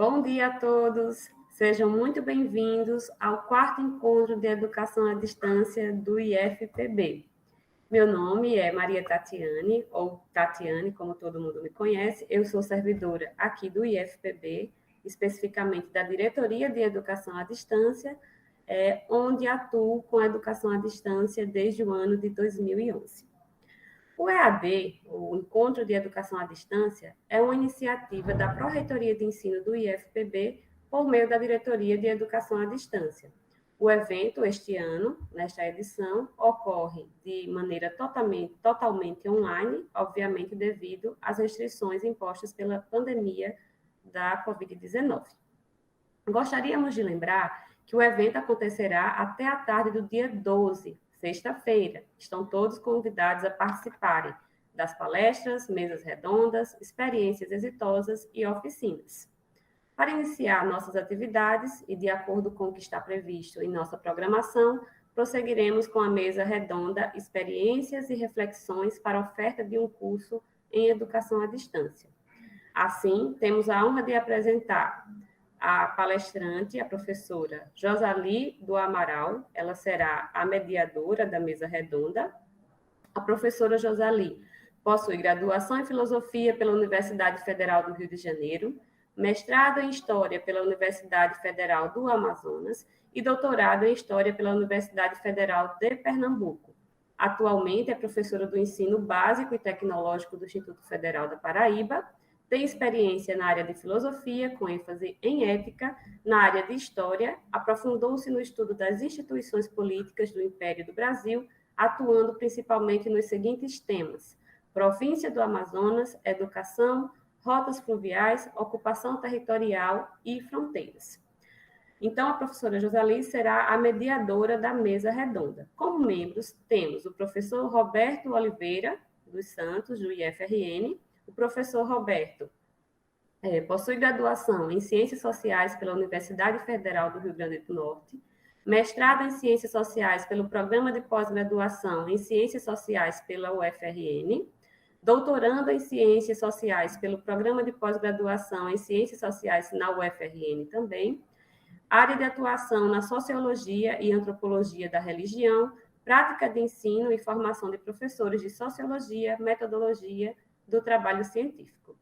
Bom dia a todos, sejam muito bem-vindos ao quarto encontro de educação à distância do IFPB. Meu nome é Maria Tatiane, ou Tatiane, como todo mundo me conhece. Eu sou servidora aqui do IFPB, especificamente da Diretoria de Educação à Distância, onde atuo com a educação à distância desde o ano de 2011. O EAD, o Encontro de Educação à Distância, é uma iniciativa da Pró-Reitoria de Ensino do IFPB por meio da Diretoria de Educação à Distância. O evento, este ano, nesta edição, ocorre de maneira totalmente online, obviamente devido às restrições impostas pela pandemia da Covid-19. Gostaríamos de lembrar que o evento acontecerá até a tarde do dia 12, sexta-feira. Estão todos convidados a participarem das palestras, mesas redondas, experiências exitosas e oficinas. Para iniciar nossas atividades e de acordo com o que está previsto em nossa programação, prosseguiremos com a mesa redonda Experiências e Reflexões para a oferta de um curso em Educação à Distância. Assim, temos a honra de apresentar a palestrante, a professora Josali do Amaral. Ela será a mediadora da mesa redonda. A professora Josali possui graduação em Filosofia pela Universidade Federal do Rio de Janeiro, mestrado em História pela Universidade Federal do Amazonas e doutorado em História pela Universidade Federal de Pernambuco. Atualmente é professora do Ensino Básico e Tecnológico do Instituto Federal da Paraíba. Tem experiência na área de filosofia, com ênfase em ética, na área de história, aprofundou-se no estudo das instituições políticas do Império do Brasil, atuando principalmente nos seguintes temas: província do Amazonas, educação, rotas fluviais, ocupação territorial e fronteiras. Então, a professora Josali será a mediadora da mesa redonda. Como membros, temos o professor Roberto Oliveira dos Santos, do IFRN. O professor Roberto possui graduação em Ciências Sociais pela Universidade Federal do Rio Grande do Norte, mestrado em Ciências Sociais pelo Programa de Pós-Graduação em Ciências Sociais pela UFRN, doutorando em Ciências Sociais pelo Programa de Pós-Graduação em Ciências Sociais na UFRN também, área de atuação na Sociologia e Antropologia da Religião, prática de ensino e formação de professores de Sociologia, Metodologia do Trabalho Científico.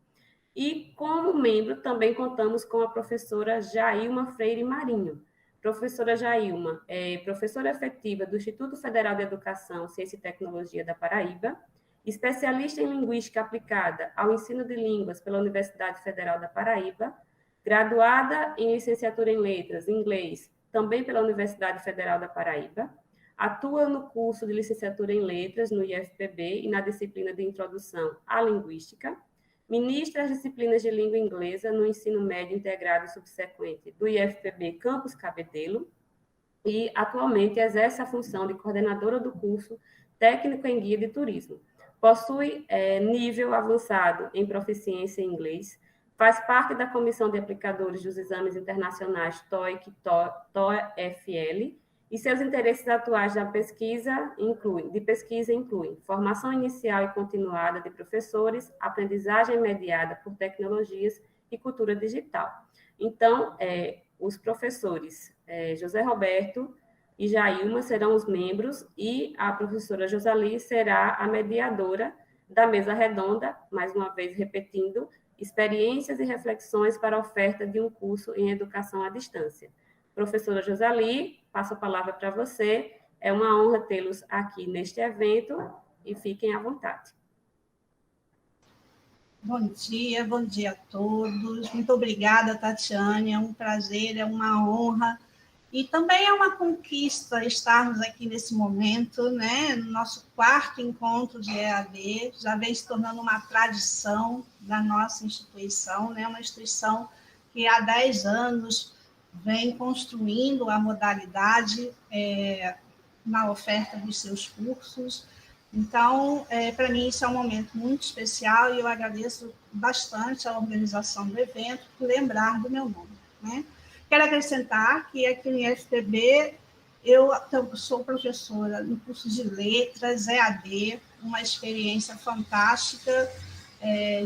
E, como membro, também contamos com a professora Jailma Freire Marinho. Professora Jailma é professora efetiva do Instituto Federal de Educação, Ciência e Tecnologia da Paraíba, especialista em Linguística Aplicada ao Ensino de Línguas pela Universidade Federal da Paraíba, graduada em Licenciatura em Letras, Inglês, também pela Universidade Federal da Paraíba, atua no curso de Licenciatura em Letras no IFPB e na disciplina de Introdução à Linguística, ministra as disciplinas de língua inglesa no ensino médio integrado e subsequente do IFPB Campus Cabedelo e atualmente exerce a função de coordenadora do curso Técnico em Guia de Turismo. Possui nível avançado em proficiência em inglês, faz parte da comissão de aplicadores dos exames internacionais TOEIC e TOEFL, e seus interesses atuais de pesquisa incluem formação inicial e continuada de professores, aprendizagem mediada por tecnologias e cultura digital. Então, os professores José Roberto e Jailma serão os membros e a professora Josali será a mediadora da mesa redonda, mais uma vez repetindo, experiências e reflexões para a oferta de um curso em educação à distância. Professora Josali, passo a palavra para você. É uma honra tê-los aqui neste evento e fiquem à vontade. Bom dia a todos. Muito obrigada, Tatiane. É um prazer, é uma honra. E também é uma conquista estarmos aqui nesse momento, né? No nosso quarto encontro de EAD, já vem se tornando uma tradição da nossa instituição, né? Uma instituição que há 10 anos vem construindo a modalidade na oferta dos seus cursos. Então, para mim, isso é um momento muito especial e eu agradeço bastante a organização do evento por lembrar do meu nome, né? Quero acrescentar que aqui no IFPB eu sou professora no curso de Letras, EAD, uma experiência fantástica,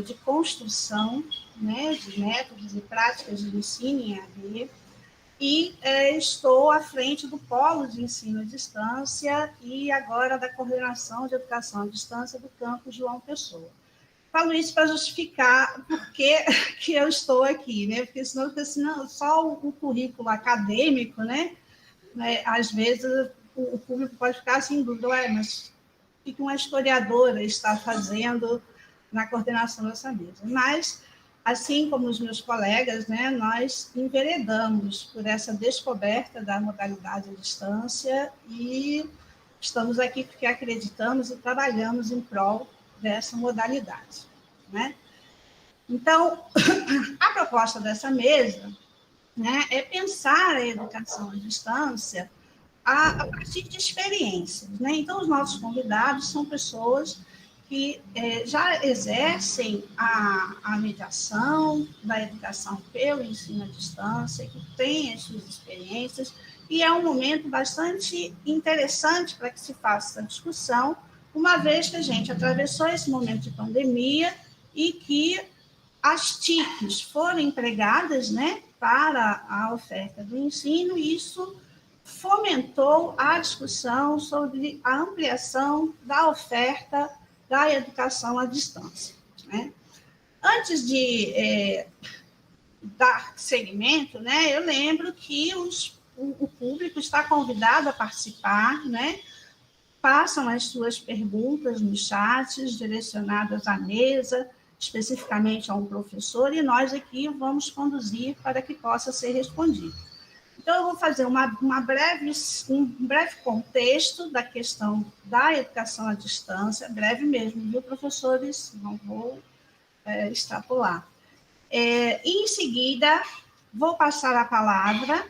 de construção, né, de métodos e práticas de ensino em EAD, e estou à frente do Polo de Ensino à Distância e agora da Coordenação de Educação à Distância do campus João Pessoa. Falo isso para justificar por que eu estou aqui, né? Porque senão só o currículo acadêmico, né? Às vezes o público pode ficar assim, dúvida, mas o que uma historiadora está fazendo na coordenação dessa mesa? Mas, assim como os meus colegas, né, nós enveredamos por essa descoberta da modalidade à distância e estamos aqui porque acreditamos e trabalhamos em prol dessa modalidade, né? Então, a proposta dessa mesa, né, é pensar a educação à distância a partir de experiências, né? Então, os nossos convidados são pessoas que já exercem a mediação da educação pelo ensino à distância, que têm as suas experiências, e é um momento bastante interessante para que se faça essa discussão, uma vez que a gente atravessou esse momento de pandemia e que as TICs foram empregadas, né, para a oferta do ensino, e isso fomentou a discussão sobre a ampliação da oferta da educação à distância, né? Antes de dar seguimento, né, eu lembro que o público está convidado a participar, né? Façam as suas perguntas nos chats direcionadas à mesa, especificamente a um professor, e nós aqui vamos conduzir para que possa ser respondido. Então, eu vou fazer um breve contexto da questão da educação à distância, breve mesmo, viu, professores? Não vou extrapolar. Em seguida, vou passar a palavra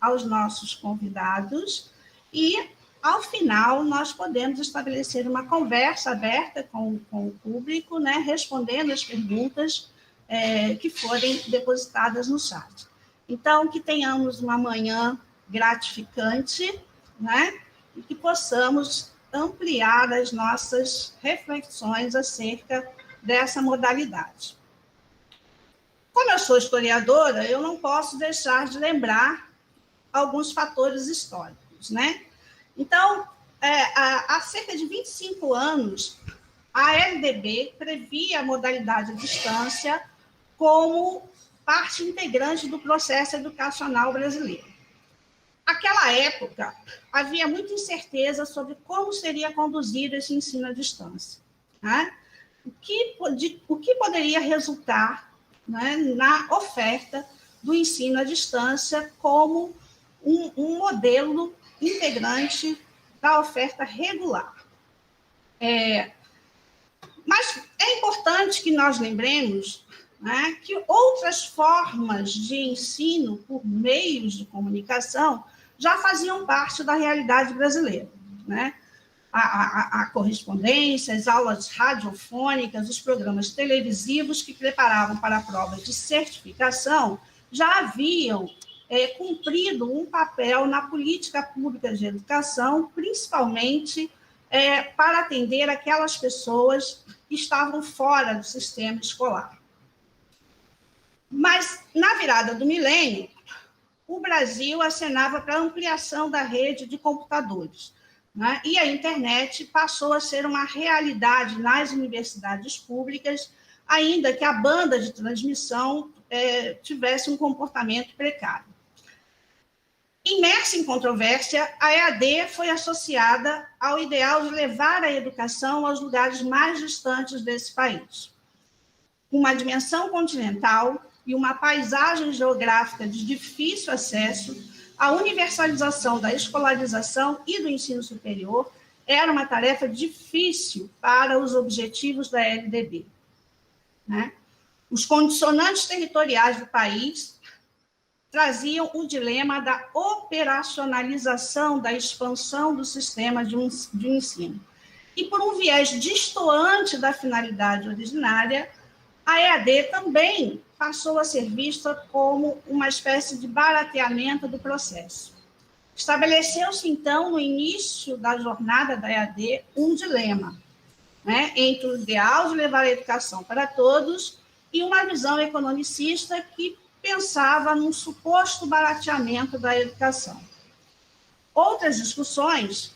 aos nossos convidados e, ao final, nós podemos estabelecer uma conversa aberta com o público, né, respondendo as perguntas que forem depositadas no chat. Então, que tenhamos uma manhã gratificante, né, e que possamos ampliar as nossas reflexões acerca dessa modalidade. Como eu sou historiadora, eu não posso deixar de lembrar alguns fatores históricos, né? Então, há cerca de 25 anos, a LDB previa a modalidade à distância como parte integrante do processo educacional brasileiro. Naquela época, havia muita incerteza sobre como seria conduzido esse ensino à distância, né? O que poderia resultar, né, na oferta do ensino à distância como um modelo integrante da oferta regular. Mas é importante que nós lembremos, né, que outras formas de ensino por meios de comunicação já faziam parte da realidade brasileira, né? A correspondência, as aulas radiofônicas, os programas televisivos que preparavam para a prova de certificação já haviam cumprido um papel na política pública de educação, principalmente para atender aquelas pessoas que estavam fora do sistema escolar. Mas, na virada do milênio, o Brasil acenava para a ampliação da rede de computadores, né? E a internet passou a ser uma realidade nas universidades públicas, ainda que a banda de transmissão tivesse um comportamento precário. Imersa em controvérsia, a EAD foi associada ao ideal de levar a educação aos lugares mais distantes desse país. Uma dimensão continental e uma paisagem geográfica de difícil acesso, a universalização da escolarização e do ensino superior era uma tarefa difícil para os objetivos da LDB, né? Os condicionantes territoriais do país traziam o dilema da operacionalização da expansão do sistema de ensino. E por um viés destoante da finalidade originária, a EAD também passou a ser vista como uma espécie de barateamento do processo. Estabeleceu-se, então, no início da jornada da EAD, um dilema, né, entre o ideal de levar a educação para todos e uma visão economicista que pensava num suposto barateamento da educação. Outras discussões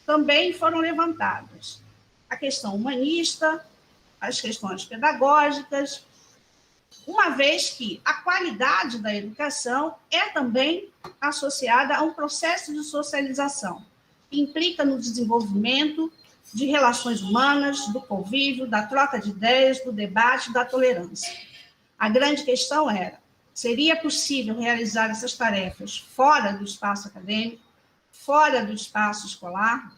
também foram levantadas. A questão humanista, as questões pedagógicas, uma vez que a qualidade da educação é também associada a um processo de socialização, que implica no desenvolvimento de relações humanas, do convívio, da troca de ideias, do debate, da tolerância. A grande questão era, seria possível realizar essas tarefas fora do espaço acadêmico, fora do espaço escolar?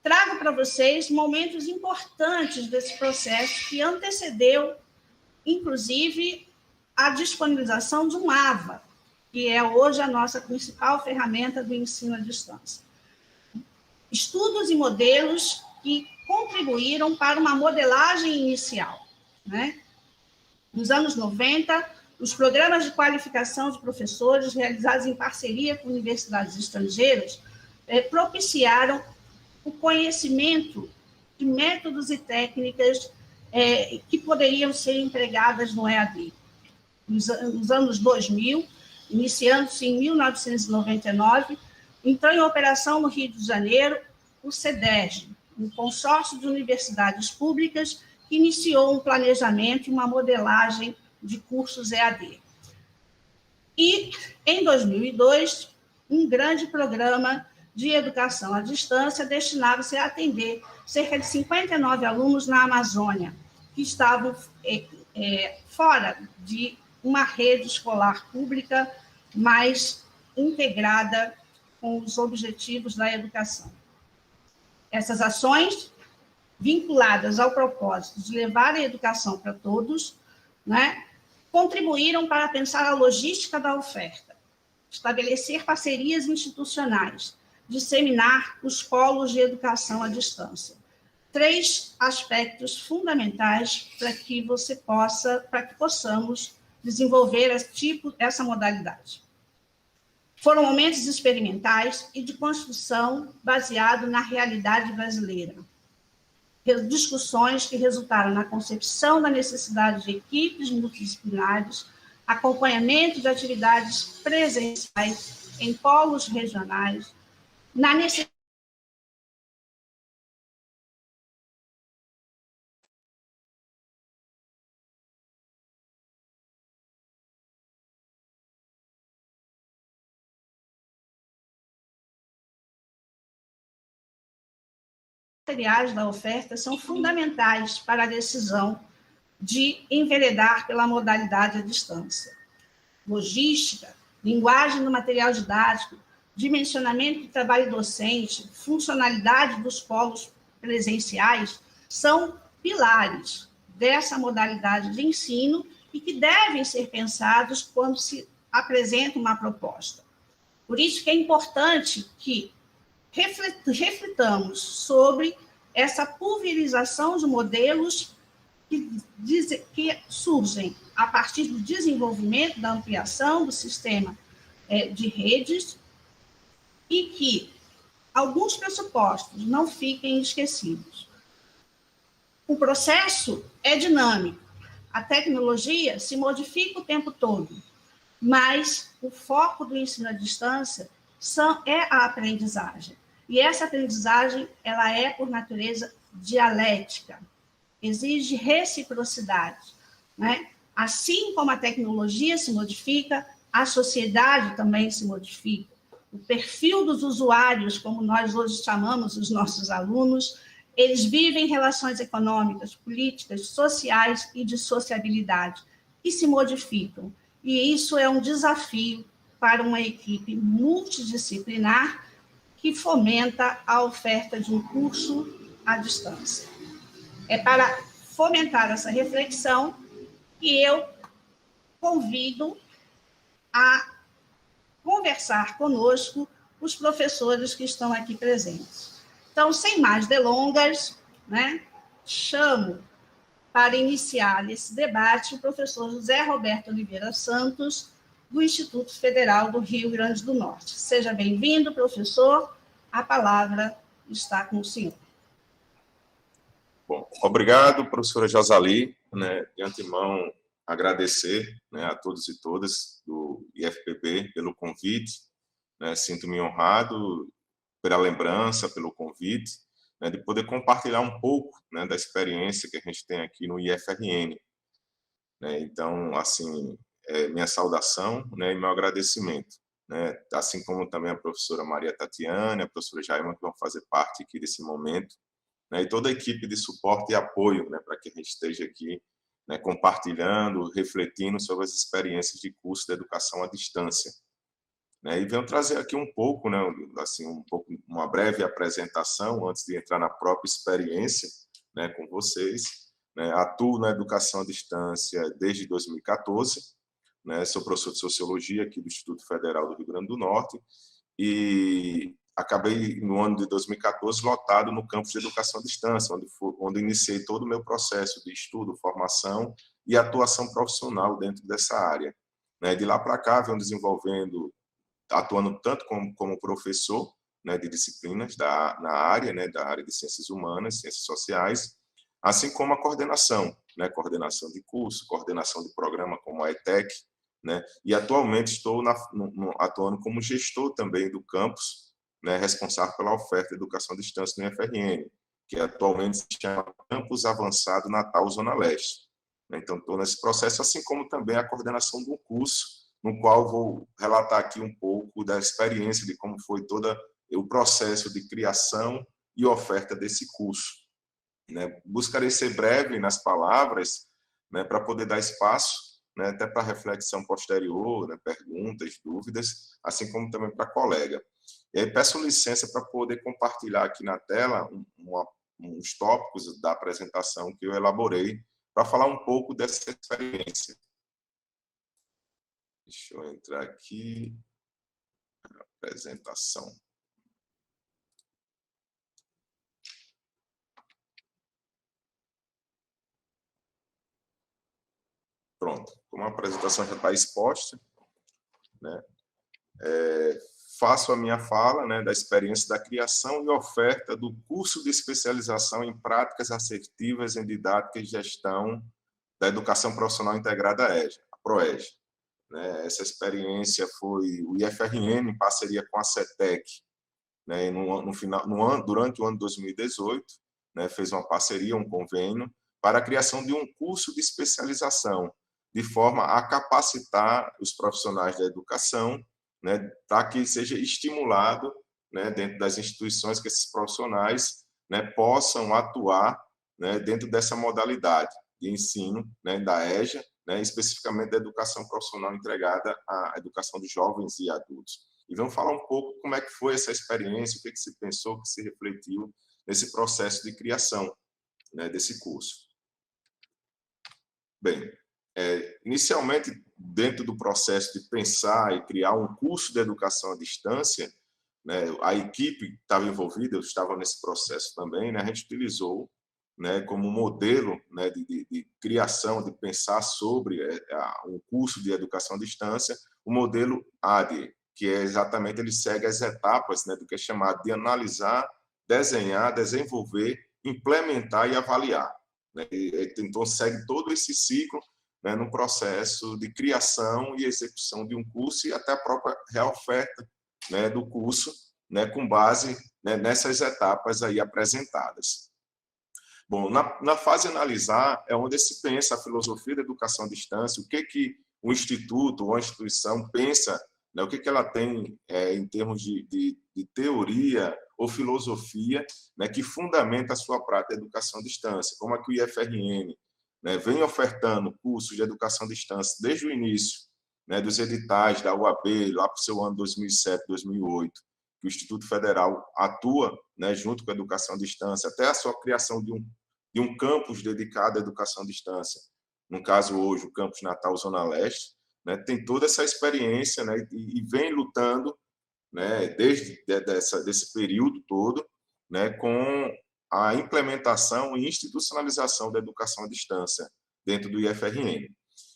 Trago para vocês momentos importantes desse processo que antecedeu, inclusive, a disponibilização de um AVA, que é hoje a nossa principal ferramenta do ensino à distância. Estudos e modelos que contribuíram para uma modelagem inicial, né? Nos anos 90, os programas de qualificação de professores, realizados em parceria com universidades estrangeiras, propiciaram o conhecimento de métodos e técnicas que poderiam ser empregadas no EAD. Nos anos 2000, iniciando-se em 1999, entrou em operação no Rio de Janeiro o CEDERJ, um consórcio de universidades públicas que iniciou um planejamento e uma modelagem de cursos EAD. E, em 2002, um grande programa de educação à distância destinava-se a atender cerca de 59 alunos na Amazônia, que estavam fora de uma rede escolar pública mais integrada com os objetivos da educação. Essas ações, vinculadas ao propósito de levar a educação para todos, né, contribuíram para pensar a logística da oferta, estabelecer parcerias institucionais, disseminar os polos de educação à distância. 3 aspectos fundamentais para que possamos desenvolver essa modalidade. Foram momentos experimentais e de construção baseado na realidade brasileira. Discussões que resultaram na concepção da necessidade de equipes multidisciplinares, acompanhamento de atividades presenciais em polos regionais, na necessidade materiais da oferta são fundamentais para a decisão de enveredar pela modalidade à distância. Logística, linguagem do material didático, dimensionamento do trabalho docente, funcionalidade dos polos presenciais são pilares dessa modalidade de ensino e que devem ser pensados quando se apresenta uma proposta. Por isso que é importante que reflitamos sobre essa pulverização de modelos que surgem a partir do desenvolvimento, da ampliação do sistema de redes e que alguns pressupostos não fiquem esquecidos. O processo é dinâmico, a tecnologia se modifica o tempo todo, mas o foco do ensino à distância é a aprendizagem. E essa aprendizagem, ela é, por natureza, dialética, exige reciprocidade, né? Assim como a tecnologia se modifica, a sociedade também se modifica. O perfil dos usuários, como nós hoje chamamos os nossos alunos, eles vivem relações econômicas, políticas, sociais e de sociabilidade, que se modificam. E isso é um desafio para uma equipe multidisciplinar que fomenta a oferta de um curso à distância. É para fomentar essa reflexão que eu convido a conversar conosco os professores que estão aqui presentes. Então, sem mais delongas, né, chamo para iniciar esse debate o professor José Roberto Oliveira Santos, do Instituto Federal do Rio Grande do Norte. Seja bem-vindo, professor. A palavra está com o senhor. Bom, obrigado, professora Josali, né, de antemão agradecer, né, a todos e todas do IFPB pelo convite, né, sinto-me honrado pela lembrança, pelo convite, né, de poder compartilhar um pouco, né, da experiência que a gente tem aqui no IFRN, né, então, assim, minha saudação, né, e meu agradecimento, né, assim como também a professora Maria Tatiana, a professora Jaima, que vão fazer parte aqui desse momento, né, e toda a equipe de suporte e apoio, né, para que a gente esteja aqui, né, compartilhando, refletindo sobre as experiências de curso de educação à distância, né, e venho trazer aqui um pouco, né, assim, uma breve apresentação antes de entrar na própria experiência, né, com vocês, né, atuo na educação à distância desde 2014, né, sou professor de sociologia aqui do Instituto Federal do Rio Grande do Norte e acabei, no ano de 2014, lotado no campus de educação à distância, onde iniciei todo o meu processo de estudo, formação e atuação profissional dentro dessa área. Né? De lá para cá, venho desenvolvendo, atuando tanto como professor, né, de disciplinas na área, né, da área de ciências humanas, ciências sociais, assim como a coordenação, né, coordenação de curso, coordenação de programa como a ETEC, né, e atualmente estou atuando como gestor também do campus, né, responsável pela oferta de educação à distância no IFRN, que atualmente se chama Campus Avançado Natal Zona Leste. Então, estou nesse processo, assim como também a coordenação de um curso, no qual vou relatar aqui um pouco da experiência de como foi todo o processo de criação e oferta desse curso. Né? Buscarei ser breve nas palavras, né, para poder dar espaço, né, até para reflexão posterior, né, perguntas, dúvidas, assim como também para colega. E aí peço licença para poder compartilhar aqui na tela uns tópicos da apresentação que eu elaborei para falar um pouco dessa experiência. Deixa eu entrar aqui na apresentação. Pronto, como a apresentação já está exposta, né, faço a minha fala, né, da experiência da criação e oferta do curso de especialização em práticas assertivas em didática e gestão da educação profissional integrada EJA, a PROEJA. Né, essa experiência foi o IFRN em parceria com a CETEC, né, durante o ano de 2018, né, fez uma parceria, um convênio, para a criação de um curso de especialização, de forma a capacitar os profissionais da educação, né, para que seja estimulado, né, dentro das instituições que esses profissionais, né, possam atuar, né, dentro dessa modalidade de ensino, né, da EJA, né, especificamente da educação profissional entregada à educação de jovens e adultos. E vamos falar um pouco como é que foi essa experiência, o que se pensou, o que se refletiu nesse processo de criação, né, desse curso. Bem, inicialmente, dentro do processo de pensar e criar um curso de educação à distância, né, a equipe que estava envolvida, eu estava nesse processo também, né, a gente utilizou, né, como modelo, né, de criação, de pensar sobre um curso de educação à distância, o modelo ADE, que é exatamente, ele segue as etapas, né, do que é chamado de analisar, desenhar, desenvolver, implementar e avaliar. Né? Então, segue todo esse ciclo, né, no processo de criação e execução de um curso e até a própria reoferta, né, do curso, né, com base, né, nessas etapas aí apresentadas. Bom, na fase analisar é onde se pensa a filosofia da educação à distância, o que o instituto ou a instituição pensa, né, o que ela tem em termos de teoria ou filosofia, né, que fundamenta a sua prática de educação à distância, como é que o IFRN, né, vem ofertando cursos de educação à distância desde o início, né, dos editais da UAB, lá para o seu ano 2007, 2008, que o Instituto Federal atua, né, junto com a educação à distância, até a sua criação de um campus dedicado à educação à distância. No caso, hoje, o campus Natal Zona Leste, né, tem toda essa experiência, né, e vem lutando, né, desde desse período todo, né, com a implementação e institucionalização da educação à distância dentro do IFRN.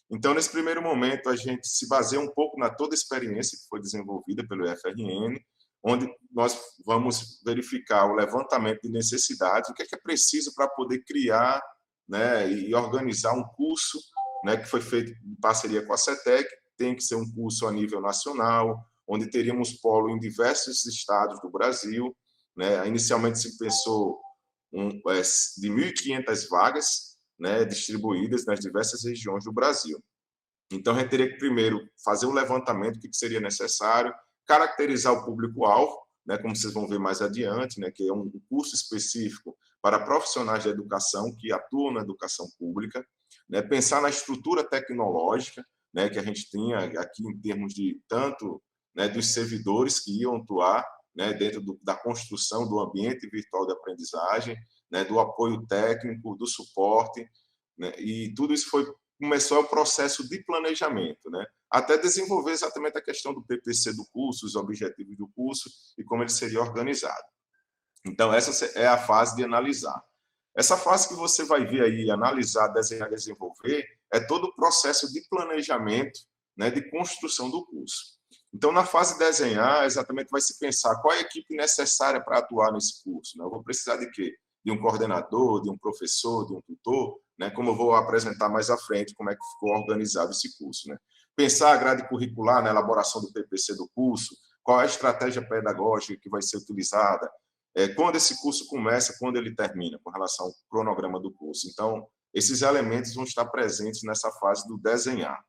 Então, nesse primeiro momento, a gente se baseia um pouco na toda a experiência que foi desenvolvida pelo IFRN, onde nós vamos verificar o levantamento de necessidades, o que é preciso para poder criar, né, e organizar um curso, né, que foi feito em parceria com a CETEC, tem que ser um curso a nível nacional, onde teríamos polo em diversos estados do Brasil, né? Inicialmente se pensou de 1.500 vagas, né, distribuídas nas diversas regiões do Brasil. Então, a gente teria que primeiro fazer um levantamento do que seria necessário, caracterizar o público-alvo, né, como vocês vão ver mais adiante, né, que é um curso específico para profissionais da educação que atuam na educação pública, né, pensar na estrutura tecnológica, né, que a gente tinha aqui em termos de tanto, né, dos servidores que iam atuar, né, dentro da construção do ambiente virtual de aprendizagem, né, do apoio técnico, do suporte, né, e tudo isso começou o processo de planejamento, né, até desenvolver exatamente a questão do PPC do curso, os objetivos do curso e como ele seria organizado. Então, essa é a fase de analisar. Essa fase que você vai ver aí, analisar, desenhar, desenvolver, é todo o processo de planejamento, né, de construção do curso. Então, na fase de desenhar, exatamente vai se pensar qual é a equipe necessária para atuar nesse curso, né? Eu vou precisar de quê? De um coordenador, de um professor, de um tutor, né? Como eu vou apresentar mais à frente como é que ficou organizado esse curso, né? Pensar a grade curricular na elaboração do PPC do curso, qual é a estratégia pedagógica que vai ser utilizada, quando esse curso começa, quando ele termina, com relação ao cronograma do curso. Então, esses elementos vão estar presentes nessa fase do desenhar.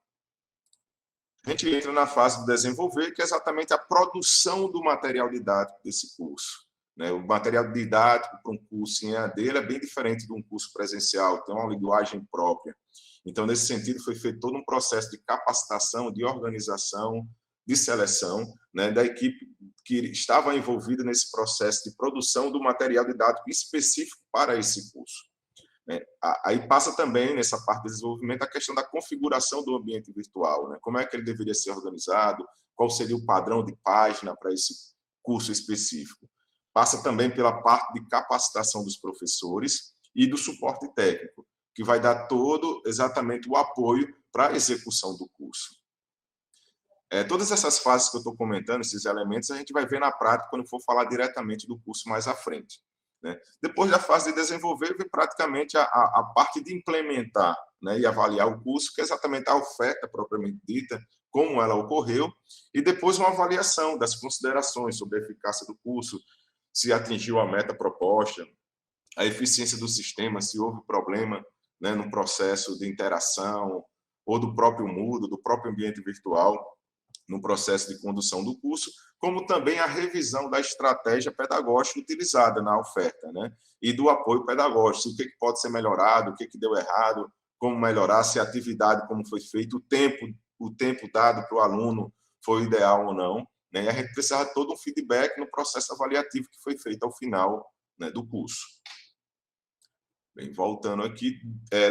A gente entra na fase do desenvolver, que é exatamente a produção do material didático desse curso, né? O material didático para um curso em EAD é bem diferente de um curso presencial, tem uma linguagem própria. Então, nesse sentido, foi feito todo um processo de capacitação, de organização, de seleção, né, da equipe que estava envolvida nesse processo de produção do material didático específico para esse curso. Aí passa também, nessa parte de desenvolvimento, a questão da configuração do ambiente virtual, né? Como é que ele deveria ser organizado, qual seria o padrão de página para esse curso específico. Passa também pela parte de capacitação dos professores e do suporte técnico, que vai dar todo exatamente o apoio para a execução do curso. Todas essas fases que eu estou comentando, esses elementos, a gente vai ver na prática quando for falar diretamente do curso mais à frente, né? Depois da fase de desenvolver, vem praticamente a parte de implementar, né, e avaliar o curso, que é exatamente a oferta propriamente dita, como ela ocorreu, e depois uma avaliação das considerações sobre a eficácia do curso, se atingiu a meta proposta, a eficiência do sistema, se houve problema, né, no processo de interação, ou do próprio Moodle, do próprio ambiente virtual, no processo de condução do curso, como também a revisão da estratégia pedagógica utilizada na oferta, né? E do apoio pedagógico, o que pode ser melhorado, o que deu errado, como melhorar, se a atividade, como foi feito, o tempo dado para o aluno foi ideal ou não, né? E a gente precisava de todo um feedback no processo avaliativo que foi feito ao final, né, do curso. Bem, voltando aqui,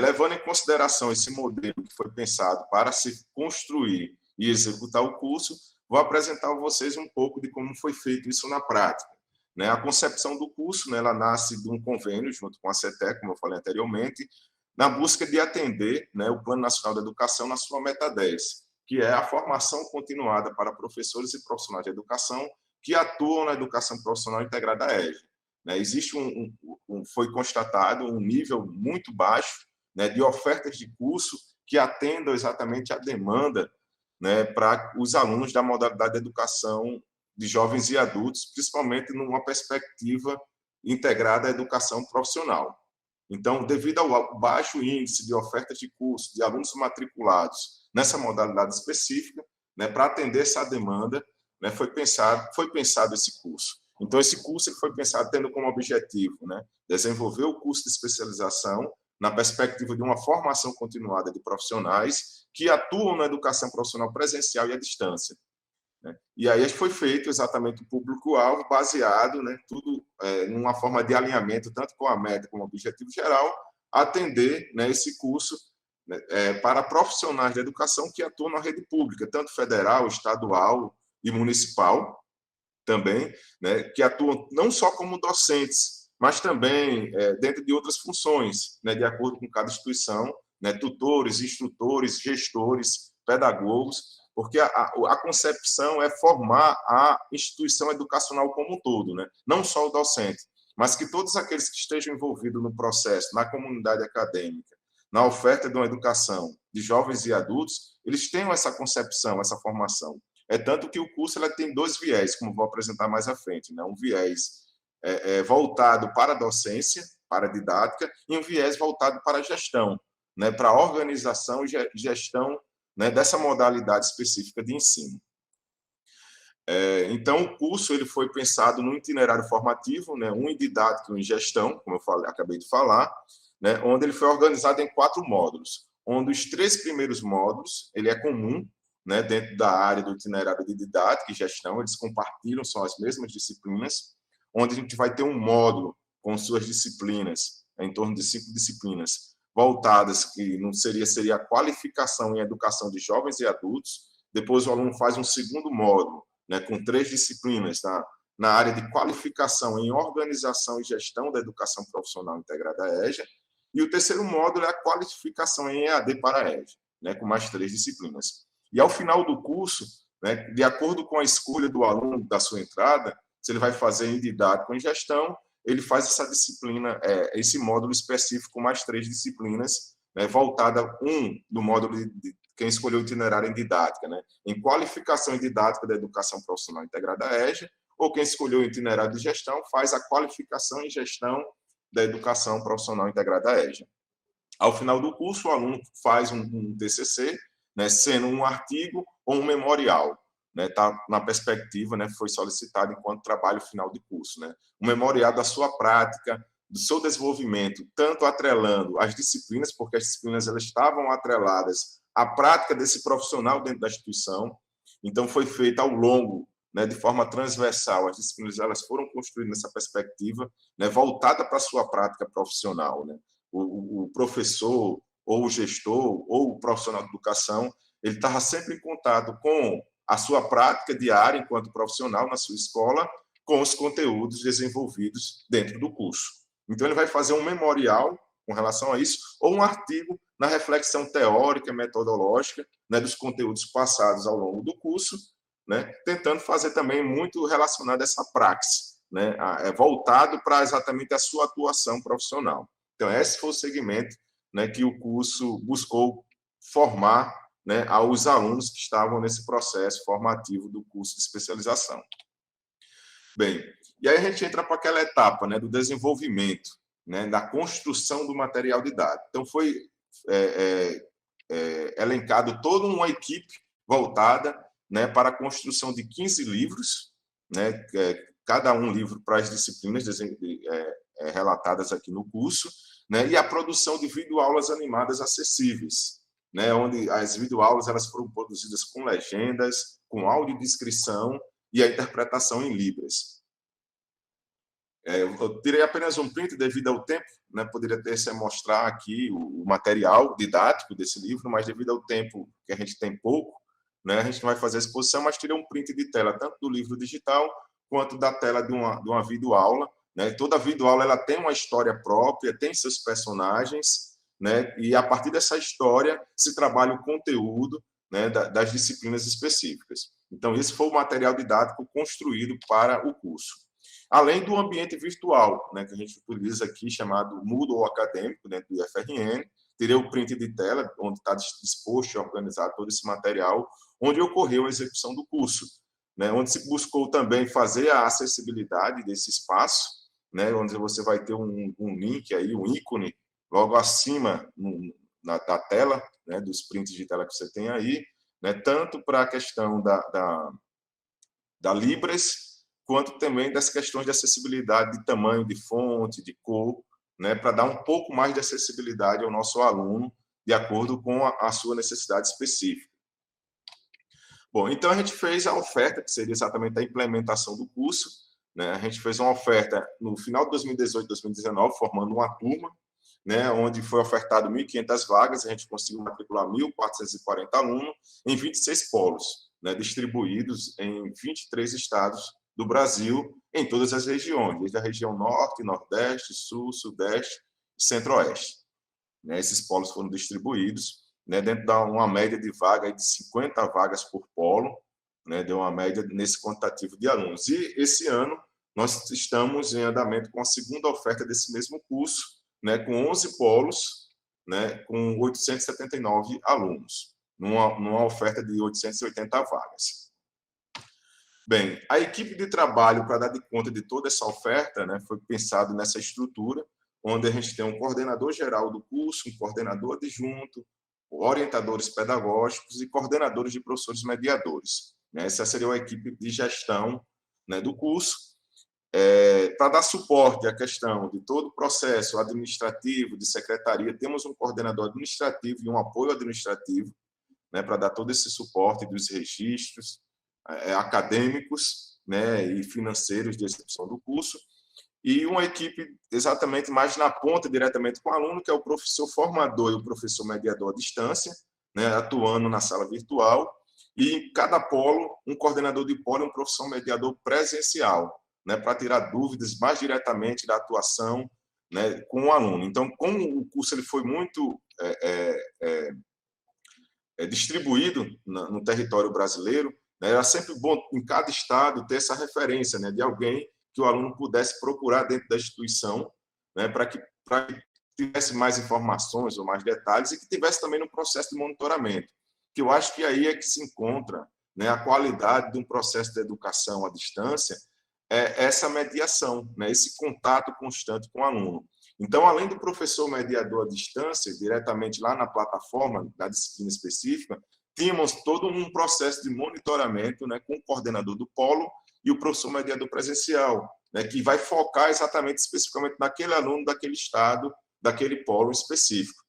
levando em consideração esse modelo que foi pensado para se construir e executar o curso, vou apresentar a vocês um pouco de como foi feito isso na prática, né? A concepção do curso, né, ela nasce de um convênio junto com a CETEC, como eu falei anteriormente, na busca de atender, né, o Plano Nacional da Educação na sua meta 10, que é a formação continuada para professores e profissionais de educação que atuam na educação profissional integrada à EJA, né? Existe foi constatado um nível muito baixo, né, de ofertas de curso que atendam exatamente à demanda, né, para os alunos da modalidade de educação de jovens e adultos, principalmente numa perspectiva integrada à educação profissional. Então, devido ao baixo índice de ofertas de curso de alunos matriculados nessa modalidade específica, né, para atender essa demanda, né, foi pensado esse curso. Então, esse curso foi pensado tendo como objetivo, né, desenvolver o curso de especialização na perspectiva de uma formação continuada de profissionais que atuam na educação profissional presencial e à distância, né? E aí foi feito exatamente o público-alvo baseado, né, tudo numa forma de alinhamento, tanto com a meta como o objetivo geral, atender, né, esse curso, né, para profissionais da educação que atuam na rede pública, tanto federal, estadual e municipal também, né, que atuam não só como docentes, mas também dentro de outras funções, né, de acordo com cada instituição, né, tutores, instrutores, gestores, pedagogos, Porque a concepção é formar a instituição educacional como um todo, né? Não só o docente, mas que todos aqueles que estejam envolvidos no processo, na comunidade acadêmica, na oferta de uma educação de jovens e adultos, eles tenham essa concepção, essa formação. É tanto que o curso ela tem 2 viés, como vou apresentar mais à frente, né? Um viés voltado para a docência, para a didática, e um viés voltado para a gestão, né? Para a organização e gestão, né, dessa modalidade específica de ensino. Então, o curso ele foi pensado no itinerário formativo, né, um em didática e um em gestão, como eu acabei de falar, né, onde ele foi organizado em 4 módulos, onde os 3 primeiros módulos ele é comum, né, dentro da área do itinerário de didática e gestão, eles compartilham, são as mesmas disciplinas, onde a gente vai ter um módulo com suas disciplinas, em torno de 5 disciplinas, voltadas, que não seria a qualificação em educação de jovens e adultos. Depois o aluno faz um segundo módulo, né, com 3 disciplinas na área de qualificação em organização e gestão da educação profissional integrada EJA, e o terceiro módulo é a qualificação em EAD para a EJA, né, com mais 3 disciplinas. E ao final do curso, né, de acordo com a escolha do aluno da sua entrada, se ele vai fazer em didática ou em gestão, ele faz essa disciplina, esse módulo específico, mais 3 disciplinas, né, voltada, no módulo de quem escolheu o itinerário em didática, né, em qualificação em didática da educação profissional integrada EJA, ou quem escolheu o itinerário de gestão faz a qualificação em gestão da educação profissional integrada EJA. Ao final do curso, o aluno faz um TCC, né, sendo um artigo ou um memorial. Tá na perspectiva, né, foi solicitado enquanto trabalho final de curso, né, um memorial da sua prática, do seu desenvolvimento, tanto atrelando as disciplinas, porque as disciplinas elas estavam atreladas à prática desse profissional dentro da instituição. Então foi feita ao longo, né, de forma transversal, as disciplinas elas foram construídas nessa perspectiva, né, voltada para a sua prática profissional, né. O professor ou o gestor ou o profissional de educação, ele estava sempre em contato com a sua prática diária enquanto profissional na sua escola, com os conteúdos desenvolvidos dentro do curso. Então, ele vai fazer um memorial com relação a isso, ou um artigo na reflexão teórica, metodológica, né, dos conteúdos passados ao longo do curso, né, tentando fazer também muito relacionado a essa praxe, né, voltado para exatamente a sua atuação profissional. Então, esse foi o segmento, né, que o curso buscou formar, né, aos alunos que estavam nesse processo formativo do curso de especialização. Bem, e aí a gente entra para aquela etapa, né, do desenvolvimento, né, da construção do material didático. Então, foi elencado toda uma equipe voltada, né, para a construção de 15 livros, né, cada um livro para as disciplinas relatadas aqui no curso, né, e a produção de videoaulas animadas acessíveis, né, onde as videoaulas elas foram produzidas com legendas, com audiodescrição e a interpretação em Libras. Eu tirei apenas um print devido ao tempo, né, poderia ter se mostrar aqui o material didático desse livro, mas devido ao tempo que a gente tem pouco, né, a gente não vai fazer a exposição, mas tirei um print de tela, tanto do livro digital quanto da tela de uma videoaula. Né? Toda videoaula ela tem uma história própria, tem seus personagens, né? E a partir dessa história se trabalha o conteúdo, né, das disciplinas específicas. Então, esse foi o material didático construído para o curso. Além do ambiente virtual, né, que a gente utiliza aqui, chamado Moodle acadêmico, dentro do IFRN, terei o print de tela, onde está disposto e organizado todo esse material, onde ocorreu a execução do curso, né, onde se buscou também fazer a acessibilidade desse espaço, né, onde você vai ter um link aí, um ícone, logo acima da tela, né, dos prints de tela que você tem aí, né, tanto para a questão da Libras, quanto também das questões de acessibilidade de tamanho, de fonte, de cor, né, para dar um pouco mais de acessibilidade ao nosso aluno, de acordo com a sua necessidade específica. Bom, então a gente fez a oferta, que seria exatamente a implementação do curso, né, a gente fez uma oferta no final de 2018, 2019, formando uma turma, né, onde foi ofertado 1.500 vagas, a gente conseguiu matricular 1.440 alunos em 26 polos, né, distribuídos em 23 estados do Brasil, em todas as regiões, desde a região Norte, Nordeste, Sul, Sudeste e Centro-Oeste. Né, esses polos foram distribuídos, né, dentro de uma média de vaga de 50 vagas por polo, né, deu uma média nesse quantitativo de alunos. E esse ano nós estamos em andamento com a segunda oferta desse mesmo curso, né, com 11 polos, né, com 879 alunos, numa oferta de 880 vagas. Bem, a equipe de trabalho para dar de conta de toda essa oferta, né, foi pensado nessa estrutura, onde a gente tem um coordenador geral do curso, um coordenador adjunto, orientadores pedagógicos e coordenadores de professores mediadores. Essa seria a equipe de gestão, né, do curso, para dar suporte à questão de todo o processo administrativo, de secretaria. Temos um coordenador administrativo e um apoio administrativo, né, para dar todo esse suporte dos registros acadêmicos, né, e financeiros de execução do curso, e uma equipe exatamente mais na ponta, diretamente com o aluno, que é o professor formador e o professor mediador à distância, né, atuando na sala virtual, e em cada polo, um coordenador de polo e um professor mediador presencial, né, para tirar dúvidas mais diretamente da atuação, né, com o aluno. Então, como o curso ele foi muito distribuído no território brasileiro, né, era sempre bom, em cada estado, ter essa referência, né, de alguém que o aluno pudesse procurar dentro da instituição, né, para que tivesse mais informações ou mais detalhes e que tivesse também no processo de monitoramento, que eu acho que aí é que se encontra, né, a qualidade de um processo de educação à distância, essa mediação, né, esse contato constante com o aluno. Então, além do professor mediador à distância, diretamente lá na plataforma da disciplina específica, tínhamos todo um processo de monitoramento, né, com o coordenador do polo e o professor mediador presencial, né, que vai focar exatamente, especificamente naquele aluno, daquele estado, daquele polo específico.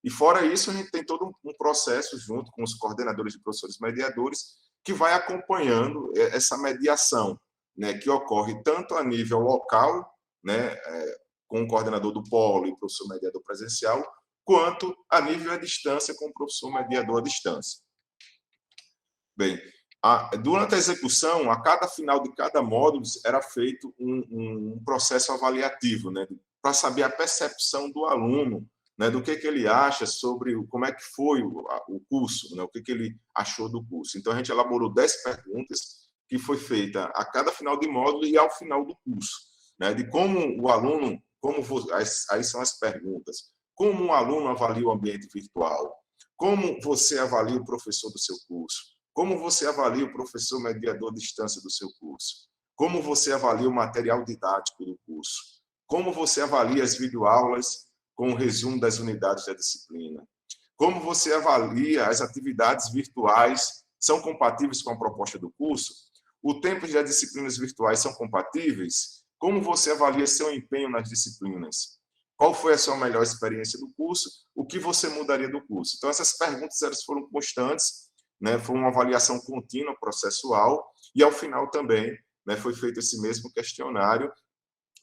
E fora isso, a gente tem todo um processo junto com os coordenadores de professores mediadores que vai acompanhando essa mediação, né, que ocorre tanto a nível local, né, com o coordenador do polo e o professor mediador presencial, quanto a nível à distância com o professor mediador à distância. Bem, durante a execução, a cada final de cada módulo era feito um processo avaliativo, né, para saber a percepção do aluno, né, do que ele acha sobre como é que foi o curso, né, o que ele achou do curso. Então, a gente elaborou 10 perguntas que foi feita a cada final de módulo e ao final do curso, né, de como o aluno, aí são as perguntas, como um aluno avalia o ambiente virtual, como você avalia o professor do seu curso, como você avalia o professor mediador à distância do seu curso, como você avalia o material didático do curso, como você avalia as videoaulas com o resumo das unidades da disciplina, como você avalia as atividades virtuais, são compatíveis com a proposta do curso, o tempo das disciplinas virtuais são compatíveis, como você avalia seu empenho nas disciplinas, qual foi a sua melhor experiência do curso, o que você mudaria do curso. Então, essas perguntas elas foram constantes, né, foi uma avaliação contínua, processual, e ao final também, né, foi feito esse mesmo questionário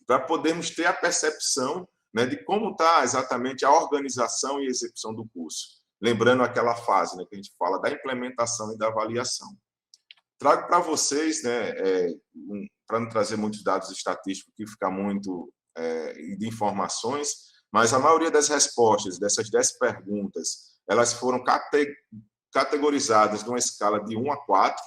para podermos ter a percepção, né, de como está exatamente a organização e execução do curso. Lembrando aquela fase, né, que a gente fala da implementação e da avaliação. Trago para vocês, né, para não trazer muitos dados estatísticos, que fica muito de informações, mas a maioria das respostas dessas 10 perguntas, elas foram categorizadas numa escala de 1 a 4,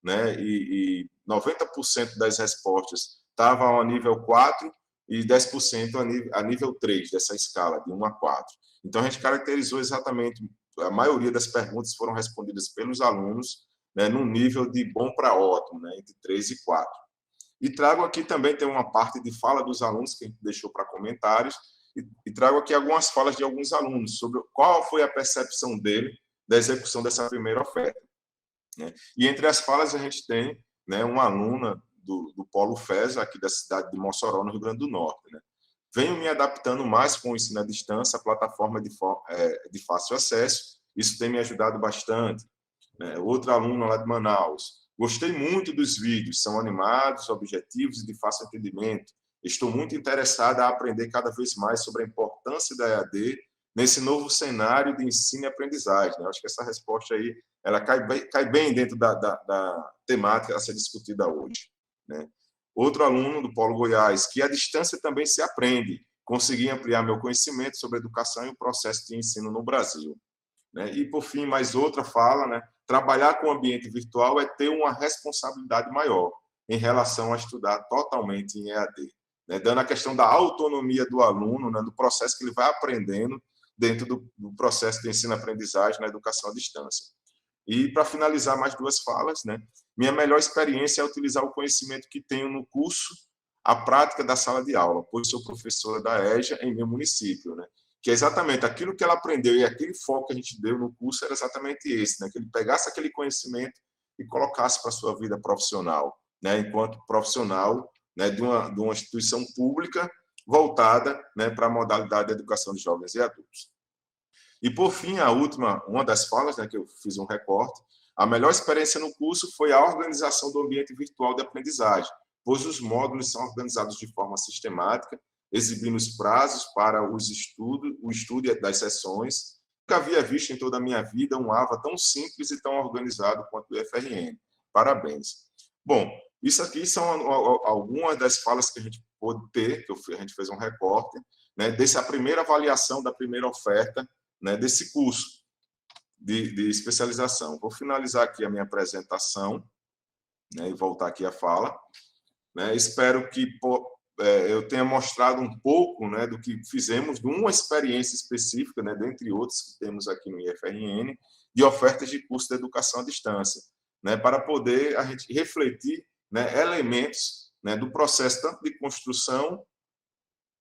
né, e 90% das respostas estavam a nível 4 e 10% a nível 3 dessa escala, de 1 a 4. Então, a gente caracterizou exatamente, a maioria das perguntas foram respondidas pelos alunos, né, num nível de bom para ótimo, né, entre 3 e 4. E trago aqui também, tem uma parte de fala dos alunos que a gente deixou para comentários, e trago aqui algumas falas de alguns alunos sobre qual foi a percepção dele da execução dessa primeira oferta, né? E entre as falas a gente tem, né, uma aluna do Polo FES, aqui da cidade de Mossoró, no Rio Grande do Norte, né? Venho me adaptando mais com o ensino à distância, a plataforma de fácil acesso, isso tem me ajudado bastante, né? Outra aluna lá de Manaus, gostei muito dos vídeos, são animados, objetivos e de fácil entendimento. Estou muito interessada a aprender cada vez mais sobre a importância da EAD nesse novo cenário de ensino e aprendizagem. Eu acho que essa resposta aí, ela cai bem dentro da temática a ser discutida hoje, né? Outro aluno do Polo Goiás, que à distância também se aprende, consegui ampliar meu conhecimento sobre educação e o processo de ensino no Brasil. né? E, por fim, mais outra fala, né? Trabalhar com o ambiente virtual é ter uma responsabilidade maior em relação a estudar totalmente em EAD, né? Dando a questão da autonomia do aluno, né? Do processo que ele vai aprendendo dentro do processo de ensino-aprendizagem na educação à distância. E, para finalizar, mais duas falas, né? Minha melhor experiência é utilizar o conhecimento que tenho no curso, a prática da sala de aula, pois sou professora da EJA em meu município, né? Que é exatamente aquilo que ela aprendeu e aquele foco que a gente deu no curso era exatamente esse, né? Que ele pegasse aquele conhecimento e colocasse para a sua vida profissional, né? Enquanto profissional, né? De uma instituição pública voltada, né? Para a modalidade de educação de jovens e adultos. E, por fim, a última, uma das falas, né? Que eu fiz um recorte, a melhor experiência no curso foi a organização do ambiente virtual de aprendizagem, pois os módulos são organizados de forma sistemática, exibindo os prazos para o estudo das sessões. Nunca havia visto em toda a minha vida um AVA tão simples e tão organizado quanto o IFRN. Parabéns. Bom, isso aqui são algumas das falas que a gente pôde ter, que a gente fez um recorte, né, dessa primeira avaliação da primeira oferta, né, desse curso de especialização. Vou finalizar aqui a minha apresentação, né, e voltar aqui à fala. Né? Espero que eu tenha mostrado um pouco, né, do que fizemos, de uma experiência específica, né, dentre outros que temos aqui no IFRN, de ofertas de curso de educação à distância, né, para poder a gente refletir, né, elementos, né, do processo tanto de construção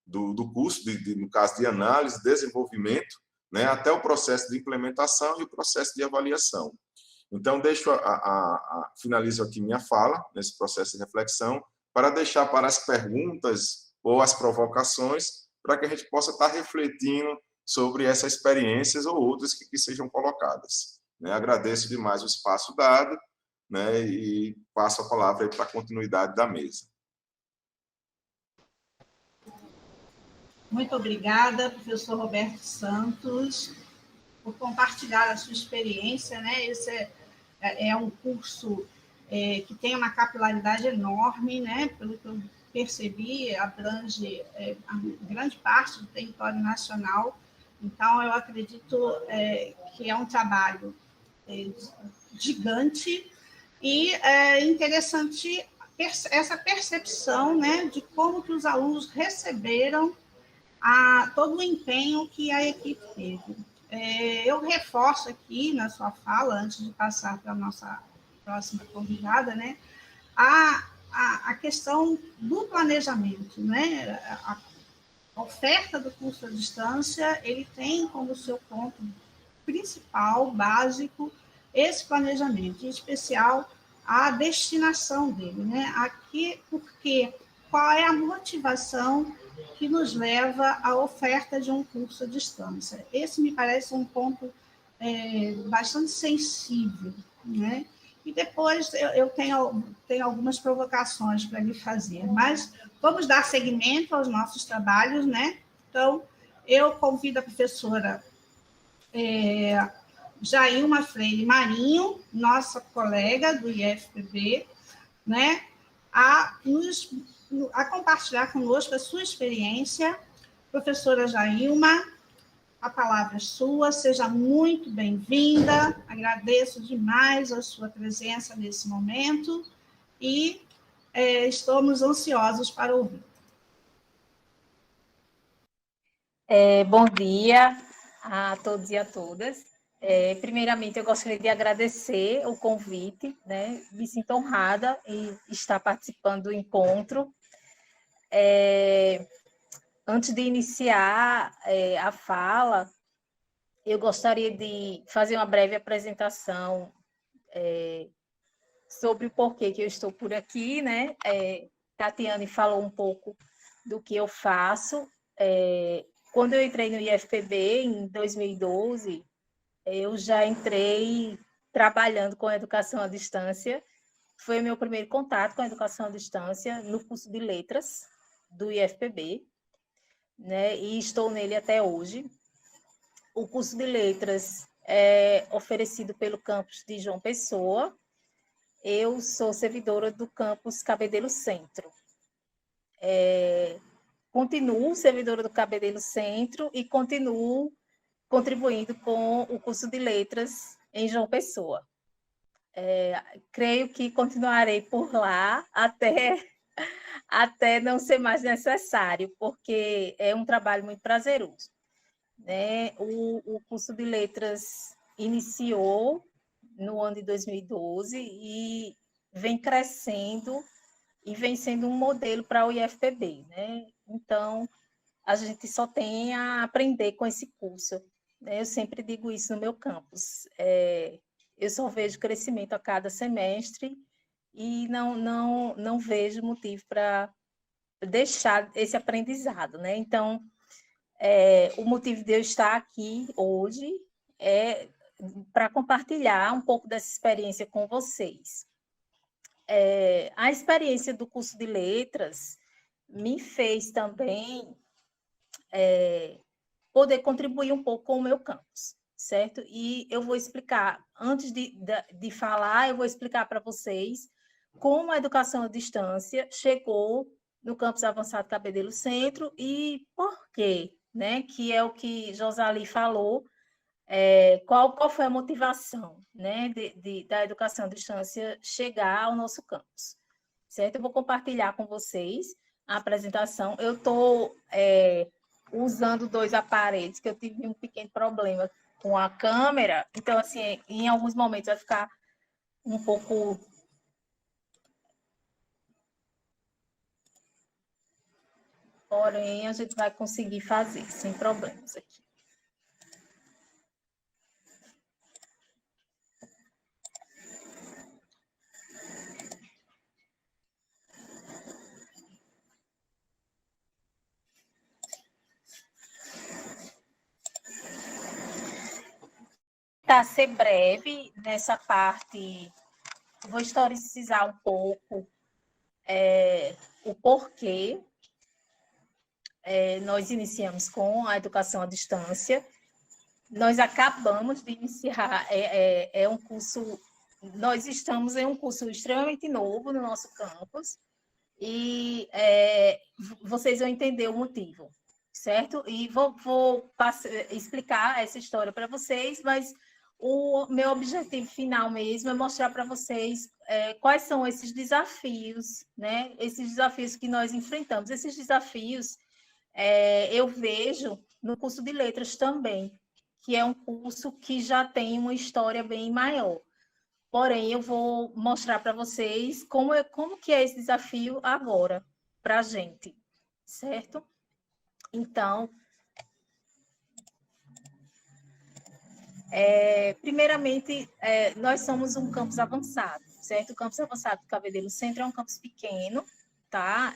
do curso, no caso de análise, desenvolvimento, né, até o processo de implementação e o processo de avaliação. Então, finalizo aqui minha fala, nesse processo de reflexão, para deixar para as perguntas ou as provocações, para que a gente possa estar refletindo sobre essas experiências ou outras que sejam colocadas. Né? Agradeço demais o espaço dado, né, e passo a palavra para a continuidade da mesa. Muito obrigada, professor Roberto Santos, por compartilhar a sua experiência, né? Esse é um curso que tem uma capilaridade enorme, né? Pelo que eu percebi, abrange a grande parte do território nacional. Então, eu acredito que é um trabalho gigante e interessante essa percepção, né, de como que os alunos receberam todo o empenho que a equipe teve. Eu reforço aqui na sua fala, antes de passar para a nossa próxima convidada, né, a questão do planejamento, né? A oferta do curso à distância, ele tem como seu ponto principal, básico, esse planejamento, em especial a destinação dele, né? Aqui, porque qual é a motivação que nos leva à oferta de um curso à distância? Esse me parece um ponto bastante sensível, né? E depois eu tenho algumas provocações para lhe fazer, mas vamos dar seguimento aos nossos trabalhos, né? Então, eu convido a professora Jailma Freire Marinho, nossa colega do IFPB, né, a compartilhar conosco a sua experiência. Professora Jailma, a palavra é sua, seja muito bem-vinda, agradeço demais a sua presença nesse momento e estamos ansiosos para ouvir. Bom dia a todos e a todas. Primeiramente, eu gostaria de agradecer o convite, né? Me sinto honrada em estar participando do encontro. Antes de iniciar a fala, eu gostaria de fazer uma breve apresentação sobre o porquê que eu estou por aqui, né? Tatiane falou um pouco do que eu faço. Quando eu entrei no IFPB, em 2012, eu já entrei trabalhando com a educação à distância. Foi o meu primeiro contato com a educação à distância no curso de letras do IFPB, né? E estou nele até hoje. O curso de letras é oferecido pelo campus de João Pessoa. Eu sou servidora do campus Cabedelo Centro. Continuo servidora do Cabedelo Centro e continuo contribuindo com o curso de letras em João Pessoa. Creio que continuarei por lá até não ser mais necessário, porque é um trabalho muito prazeroso, né? O curso de letras iniciou no ano de 2012 e vem crescendo e vem sendo um modelo para o IFPB, né? Então, a gente só tem a aprender com esse curso, né? Eu sempre digo isso no meu campus. Eu só vejo crescimento a cada semestre e não vejo motivo para deixar esse aprendizado, né? Então, o motivo de eu estar aqui hoje é para compartilhar um pouco dessa experiência com vocês. A experiência do curso de letras me fez também poder contribuir um pouco com o meu campus, certo? E eu vou explicar, antes de falar, eu vou explicar para vocês como a educação à distância chegou no campus avançado Cabedelo Centro e por quê, né? Que é o que Josali falou, qual foi a motivação, né, da educação à distância chegar ao nosso campus, certo? Eu vou compartilhar com vocês a apresentação. Eu estou usando 2 aparelhos, que eu tive um pequeno problema com a câmera, então, assim, em alguns momentos vai ficar um pouco... Porém, a gente vai conseguir fazer sem problemas aqui. Tentar ser breve nessa parte, vou historicizar um pouco o porquê nós iniciamos com a educação à distância. Nós acabamos de iniciar, um curso, nós estamos em um curso extremamente novo no nosso campus, e vocês vão entender o motivo, certo? E vou explicar essa história para vocês, mas o meu objetivo final mesmo é mostrar para vocês quais são esses desafios, né? Esses desafios que nós enfrentamos. Esses desafios eu vejo no curso de letras também, que é um curso que já tem uma história bem maior. Porém, eu vou mostrar para vocês como que é esse desafio agora para a gente, certo? Então, primeiramente, nós somos um campus avançado, certo? O campus avançado do Cabedelo Centro é um campus pequeno, tá?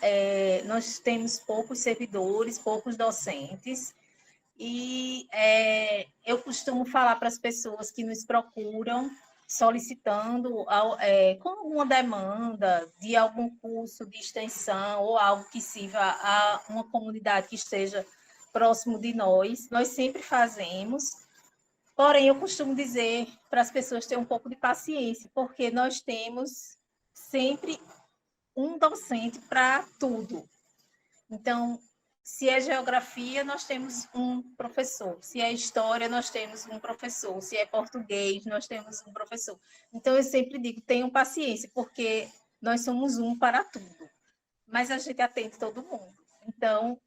Nós temos poucos servidores, poucos docentes, e eu costumo falar para as pessoas que nos procuram solicitando com alguma demanda de algum curso de extensão ou algo que sirva a uma comunidade que esteja próximo de nós sempre fazemos. Porém, eu costumo dizer para as pessoas terem um pouco de paciência, porque nós temos sempre um docente para tudo. Então, se é geografia, nós temos um professor. Se é história, nós temos um professor. Se é português, nós temos um professor. Então, eu sempre digo, tenham paciência, porque nós somos um para tudo. Mas a gente atende todo mundo. Então,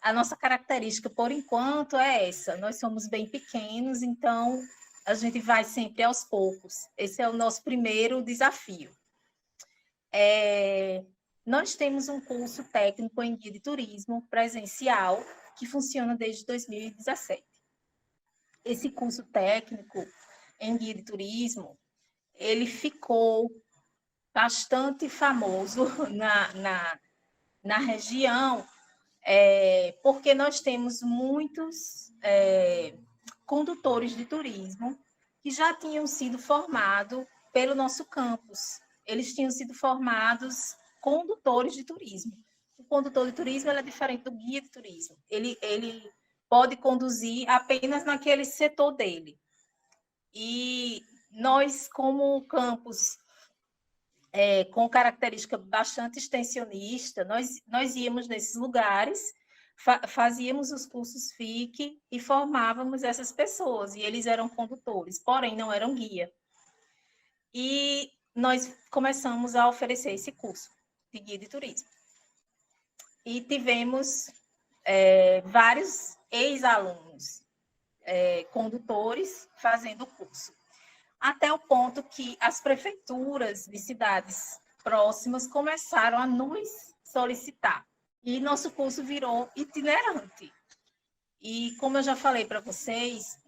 a nossa característica, por enquanto, é essa. Nós somos bem pequenos, então a gente vai sempre aos poucos. Esse é o nosso primeiro desafio. Nós temos um curso técnico em guia de turismo presencial que funciona desde 2017. Esse curso técnico em guia de turismo, ele ficou bastante famoso na região, porque nós temos muitos condutores de turismo que já tinham sido formados pelo nosso campus. Eles tinham sido formados condutores de turismo. O condutor de turismo é diferente do guia de turismo. Ele pode conduzir apenas naquele setor dele. E nós, como campus com característica bastante extensionista, nós íamos nesses lugares fazíamos os cursos FIC e formávamos essas pessoas, e eles eram condutores, porém não eram guia. E nós começamos a oferecer esse curso de guia de turismo. E tivemos vários ex-alunos condutores fazendo o curso, até o ponto que as prefeituras de cidades próximas começaram a nos solicitar. E nosso curso virou itinerante. E como eu já falei para vocês,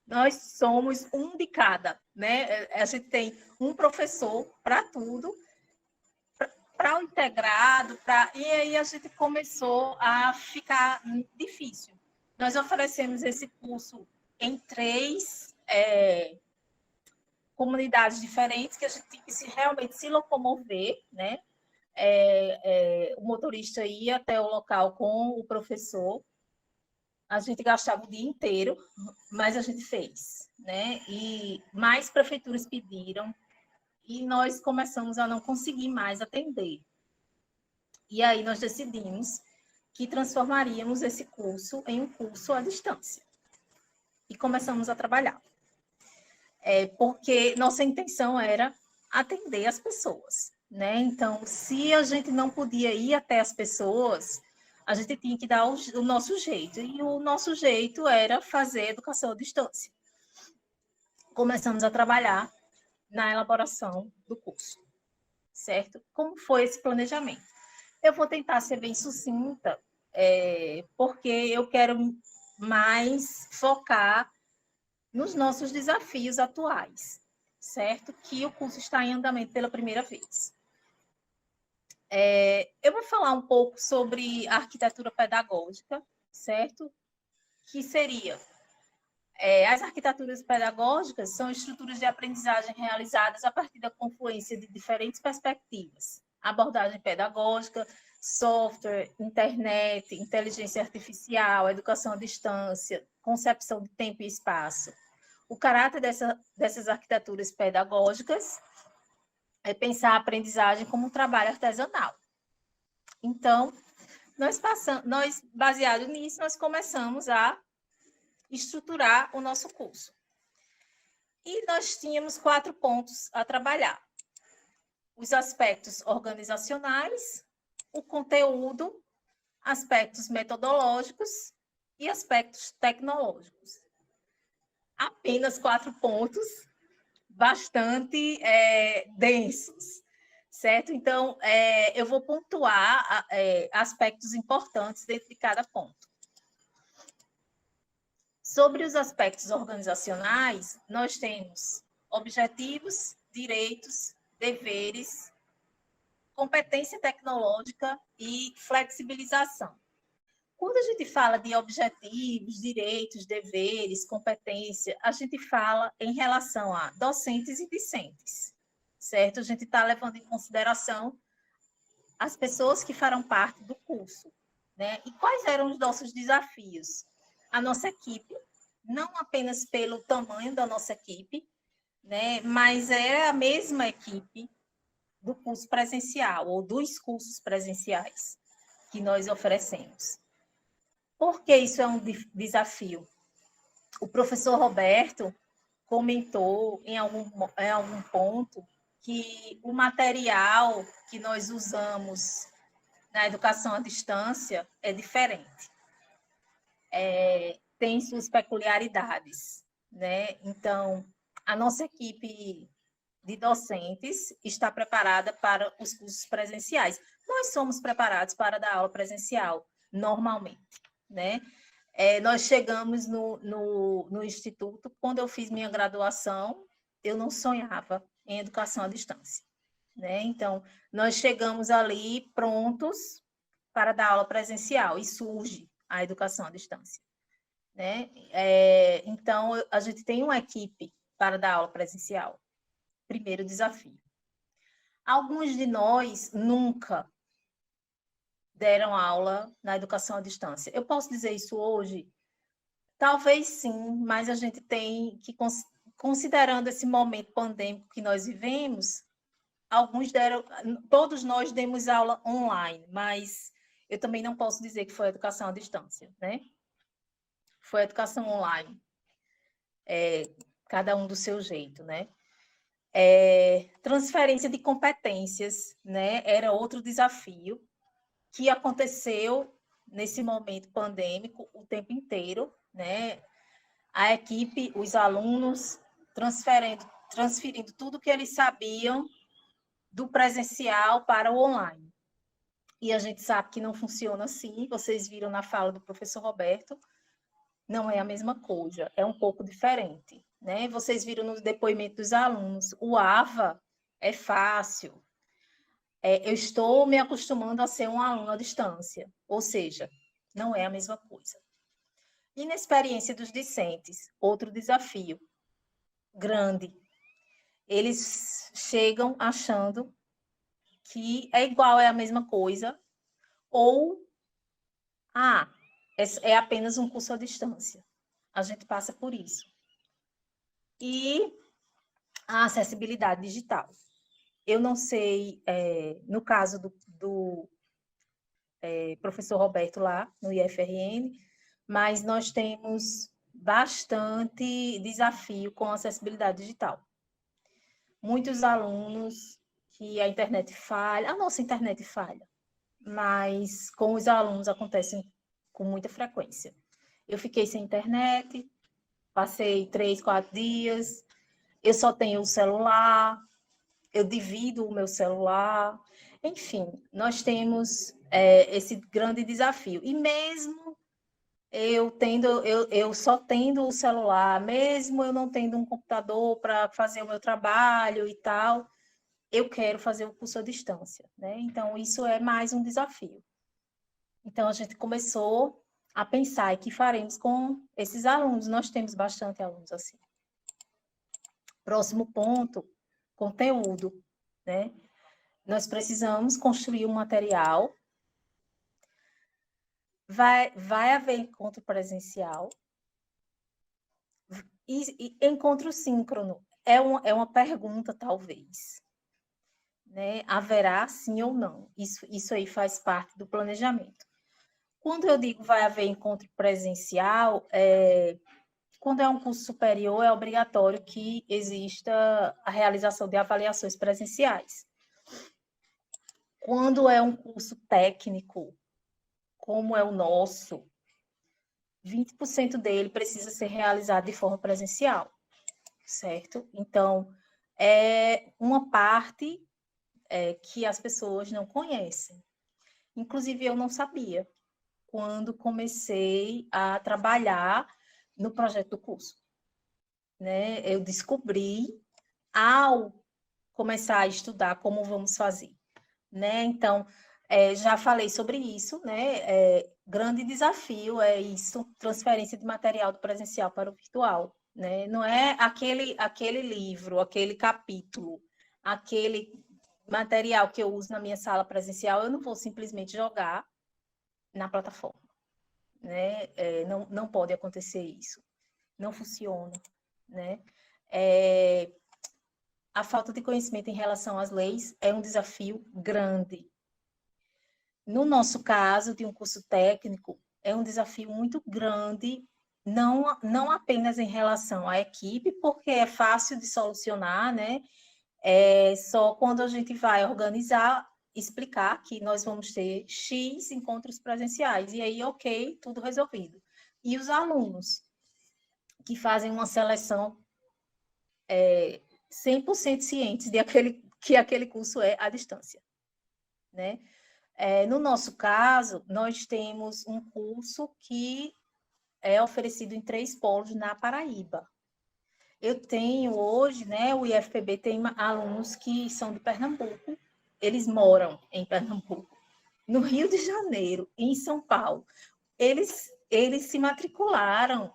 nós somos um de cada, né? A gente tem um professor para tudo, para o integrado, e aí a gente começou a ficar difícil. Nós oferecemos esse curso em 3 comunidades diferentes, que a gente tinha que realmente se locomover, né? O motorista ia até o local com o professor, a gente gastava o dia inteiro, mas a gente fez, né? E mais prefeituras pediram, e nós começamos a não conseguir mais atender. E aí nós decidimos que transformaríamos esse curso em um curso à distância. E começamos a trabalhar. Porque nossa intenção era atender as pessoas, né? Então, se a gente não podia ir até as pessoas, a gente tinha que dar o nosso jeito. E o nosso jeito era fazer educação à distância. Começamos a trabalhar na elaboração do curso, certo? Como foi esse planejamento? Eu vou tentar ser bem sucinta, porque eu quero mais focar nos nossos desafios atuais, certo? Que o curso está em andamento pela primeira vez. Eu vou falar um pouco sobre a arquitetura pedagógica, certo? Que seria... as arquiteturas pedagógicas são estruturas de aprendizagem realizadas a partir da confluência de diferentes perspectivas. Abordagem pedagógica, software, internet, inteligência artificial, educação à distância, concepção de tempo e espaço. O caráter dessas arquiteturas pedagógicas é pensar a aprendizagem como um trabalho artesanal. Então, nós baseado nisso, nós começamos a estruturar o nosso curso. E nós tínhamos 4 pontos a trabalhar: os aspectos organizacionais, o conteúdo, aspectos metodológicos e aspectos tecnológicos. Apenas 4 pontos, bastante densos, certo? Então, eu vou pontuar aspectos importantes dentro de cada ponto. Sobre os aspectos organizacionais, nós temos objetivos, direitos, deveres, competência tecnológica e flexibilização. Quando a gente fala de objetivos, direitos, deveres, competência, a gente fala em relação a docentes e discentes, certo? A gente está levando em consideração as pessoas que farão parte do curso, né? E quais eram os nossos desafios? A nossa equipe, não apenas pelo tamanho da nossa equipe, né? Mas é a mesma equipe do curso presencial ou dos cursos presenciais que nós oferecemos. Por que isso é um desafio? O professor Roberto comentou em algum ponto que o material que nós usamos na educação à distância é diferente. Tem suas peculiaridades, né? Então, a nossa equipe de docentes está preparada para os cursos presenciais. Nós somos preparados para dar aula presencial, normalmente, né? Nós chegamos no Instituto, quando eu fiz minha graduação, eu não sonhava em educação à distância, né? Então, nós chegamos ali prontos para dar aula presencial e surge a educação à distância, né? Então, a gente tem uma equipe para dar aula presencial. Primeiro desafio. Alguns de nós nunca deram aula na educação à distância. Eu posso dizer isso hoje? Talvez sim, mas a gente tem que, considerando esse momento pandêmico que nós vivemos, todos nós demos aula online, mas eu também não posso dizer que foi educação à distância, né? Foi educação online. Cada um do seu jeito, né? Transferência de competências, né? Era outro desafio que aconteceu nesse momento pandêmico o tempo inteiro, né? A equipe, os alunos transferindo tudo que eles sabiam do presencial para o online. E a gente sabe que não funciona assim, vocês viram na fala do professor Roberto, não é a mesma coisa, é um pouco diferente, né? Vocês viram no depoimento dos alunos, o AVA é fácil, eu estou me acostumando a ser um aluno à distância, ou seja, não é a mesma coisa. Inexperiência dos discentes, outro desafio grande. Eles chegam achando que é igual, é a mesma coisa, ou é apenas um curso à distância. A gente passa por isso. E a acessibilidade digital. Eu não sei, no caso do professor Roberto lá, no IFRN, mas nós temos bastante desafio com a acessibilidade digital. Muitos alunos que a internet falha, a nossa internet falha, mas com os alunos acontecem com muita frequência. Eu fiquei sem internet, passei 3, 4 dias, eu só tenho o celular, eu divido o meu celular, enfim, nós temos esse grande desafio. E mesmo eu só tendo o celular, mesmo eu não tendo um computador para fazer o meu trabalho e tal, eu quero fazer o curso à distância, né? Então, isso é mais um desafio. Então, a gente começou a pensar, e que faremos com esses alunos? Nós temos bastante alunos assim. Próximo ponto, conteúdo, né? Nós precisamos construir um material. Vai haver encontro presencial e encontro síncrono. É uma pergunta, talvez. Né? Haverá sim ou não? Isso aí faz parte do planejamento. Quando eu digo vai haver encontro presencial, quando é um curso superior, é obrigatório que exista a realização de avaliações presenciais. Quando é um curso técnico, como é o nosso, 20% dele precisa ser realizado de forma presencial, certo? Então, é uma parte que as pessoas não conhecem. Inclusive, eu não sabia quando comecei a trabalhar no projeto do curso. Né? Eu descobri ao começar a estudar como vamos fazer. Né? Então, já falei sobre isso, né? Grande desafio é isso, transferência de material do presencial para o virtual. Né? Não é aquele livro, aquele capítulo, aquele material que eu uso na minha sala presencial, eu não vou simplesmente jogar na plataforma. Né? Não pode acontecer isso. Não funciona. Né? A falta de conhecimento em relação às leis é um desafio grande. No nosso caso, de um curso técnico, é um desafio muito grande, não apenas em relação à equipe, porque é fácil de solucionar, né? Só quando a gente vai organizar, explicar que nós vamos ter X encontros presenciais, e aí, ok, tudo resolvido. E os alunos, que fazem uma seleção 100% cientes que aquele curso é à distância, né? No nosso caso, nós temos um curso que é oferecido em 3 polos na Paraíba. Eu tenho hoje, né, o IFPB tem alunos que são de Pernambuco, eles moram em Pernambuco, no Rio de Janeiro e em São Paulo. Eles se matricularam